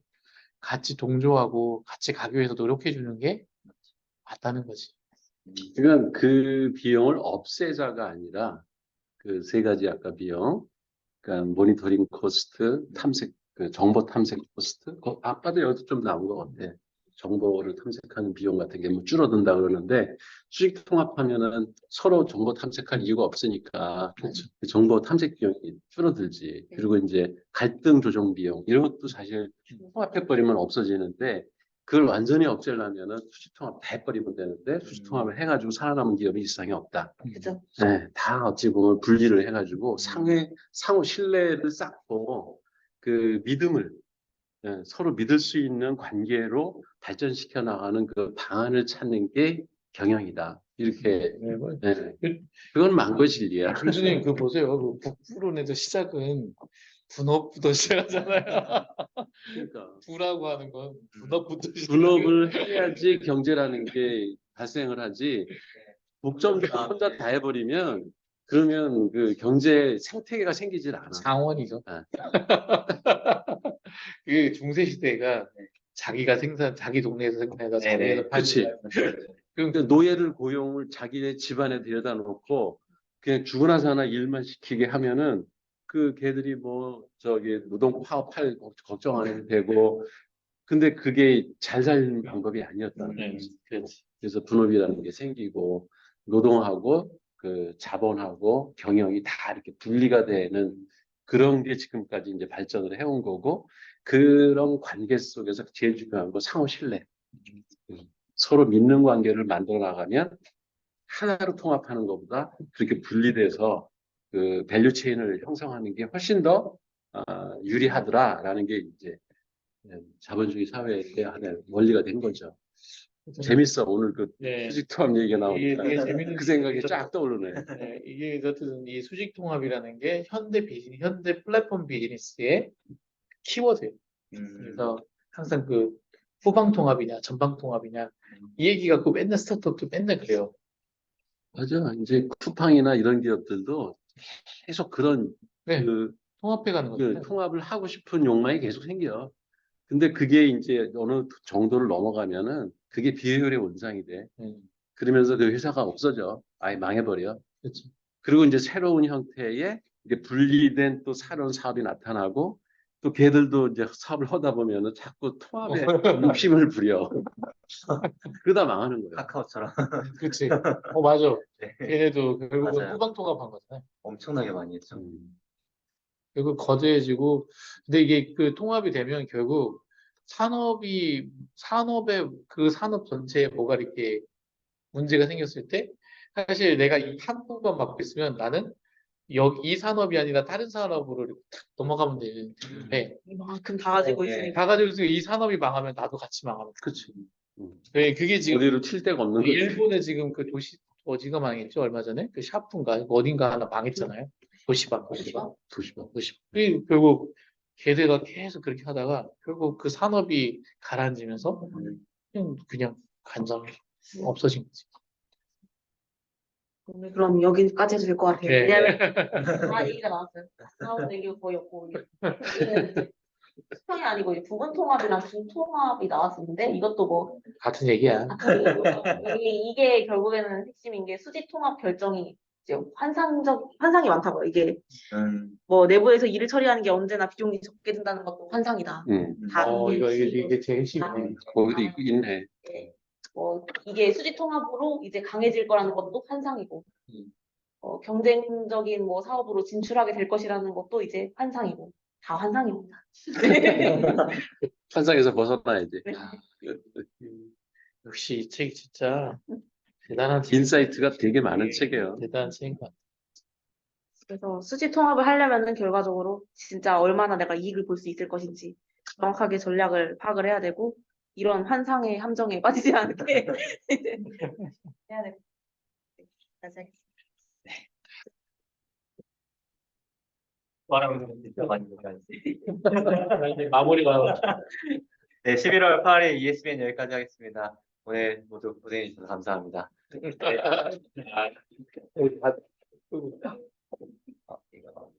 같이 동조하고 같이 가기 위해서 노력해 주는 게 맞다는 거지. 그러니까 그 비용을 없애자가 아니라 그 세 가지 아까 비용, 그러니까 모니터링 코스트, 탐색, 그 정보 탐색 코스트, 아까도 여기서 좀 나온 것 같아. 정보를 탐색하는 비용 같은 게 뭐 줄어든다 그러는데 수직 통합하면은 서로 정보 탐색할 이유가 없으니까 그 정보 탐색 비용이 줄어들지. 그리고 이제 갈등 조정 비용 이런 것도 사실 통합해버리면 없어지는데 그걸 완전히 없애려면은 수직통합 다 해버리면 되는데 수직통합을 해가지고 살아남은 기업이 이 세상에 없다. 그죠? 네, 다 어찌 보면 분리를 해가지고 상호 신뢰를 쌓고 그 믿음을 서로 믿을 수 있는 관계로 발전시켜 나가는 그 방안을 찾는 게 경영이다. 이렇게 네, 뭐, 그건 망고 진리야. 교수님 그 보세요. 그 북부론에서 시작은 분업부터 시작하잖아요. 그러니까 부라고 하는 건 분업부터 분업을 해야지 경제라는 게 발생을 하지. 목적을 혼자 다 해버리면 그러면 그 경제 생태계가 생기질 않아. 장원이죠. 아. 그 중세 시대가 자기가 자기 동네에서 생산해서 자기에서 그치. 그럼 그 노예를 고용을 자기네 집안에 데려다 놓고 그냥 죽으나 사나 일만 시키게 하면은 그 걔들이 뭐 저기 노동 파업할 걱정 안 해도 되고 근데 그게 잘 살는 방법이 아니었다는 네, 거지. 그렇지. 그래서 분업이라는 게 생기고 노동하고 그 자본하고 경영이 다 이렇게 분리가 되는 그런 게 지금까지 이제 발전을 해온 거고 그런 관계 속에서 제일 중요한 거 상호 신뢰. 서로 믿는 관계를 만들어 나가면 하나로 통합하는 것보다 그렇게 분리돼서 그 밸류 체인을 형성하는 게 훨씬 더 유리하더라라는 게 이제 자본주의 사회의 하나의 원리가 된 거죠. 재밌어. 오늘 그 네. 수직 통합 얘기가 나오니까 이게 재밌는 그 생각이 얘기죠. 쫙 떠오르네. 네, 이게 어쨌든 이 수직 통합이라는 게 현대 플랫폼 비즈니스의 키워드예요. 그래서 항상 그 후방 통합이냐 전방 통합이냐 이 얘기 갖고 맨날 스타트업도 맨날 그래요. 맞아. 이제 쿠팡이나 이런 기업들도 계속 그런 네, 그, 통합해 가는 그 거잖아요. 통합을 하고 싶은 욕망이 계속 생겨. 근데 그게 이제 어느 정도를 넘어가면은 그게 비효율의 원상이 돼. 그러면서 그 회사가 없어져. 아예 망해버려. 그렇죠. 그리고 이제 새로운 형태의 이게 분리된 또 새로운 사업이 나타나고 또 걔들도 이제 사업을 하다 보면은 자꾸 통합에 욕심을 부려. 그러다 망하는 거야. 카카오처럼. 그렇지. 맞아. 네. 걔네도 결국은 맞아요. 후방 통합한 거잖아요. 엄청나게 많이 했죠. 결국 거대해지고 근데 이게 그 통합이 되면 결국 산업의 그 산업 전체에 뭐가 이렇게 문제가 생겼을 때 사실 내가 이 한 부분 맡고 있으면 나는 이 산업이 아니라 다른 산업으로 이렇게 탁 넘어가면 되는데 이만큼 다 가지고 예. 있으니까. 다 가지고 있으니까 이 산업이 망하면 나도 같이 망하는 거야. 그치. 그게 지금 어디로 칠 데가 없는 거지. 일본에 지금 그 어디가 망했죠? 얼마 전에 그 샤프인가 어딘가 하나 망했잖아요. 도시바. 도시방. 결국 걔네가 계속 그렇게 하다가 결국 그 산업이 가라앉으면서 그냥 간접 없어진 거지. 오늘 그럼 여기까지 해도 될 것 같아요. 네. 왜냐면 다 얘기가 나왔어요. 사업 얘기가 거의 없고 여기는 이제 수평이 아니고 이제 부분 통합이랑 중통합이 나왔었는데 이것도 뭐 같은 얘기야. 이게 결국에는 핵심인 게 수지 통합 결정이 이제 환상이 많다고요. 이게 뭐 내부에서 일을 처리하는 게 언제나 비용이 적게 든다는 것도 환상이다. 다 이게 제일 핵심이네. 거기도 있네. 이게 수지 통합으로 이제 강해질 거라는 것도 환상이고, 경쟁적인 뭐 사업으로 진출하게 될 것이라는 것도 이제 환상이고, 다 환상입니다. 환상에서 벗어나야지. 네. 역시 이 책 진짜 대단한 책. 인사이트가 되게 많은 책이에요. 대단한 책인 것 같아. 그래서 수지 통합을 하려면은 결과적으로 진짜 얼마나 내가 이익을 볼 수 있을 것인지 정확하게 전략을 파악을 해야 되고, 이런 환상의 함정에 빠지지 않게 해야 되고. 네. 말하면 진짜 많이 못하지. 이제 마무리가 네, 11월 8일 ESPN 여기까지 하겠습니다. 오늘 모두 고생해 주셔서 감사합니다. 아, 이거.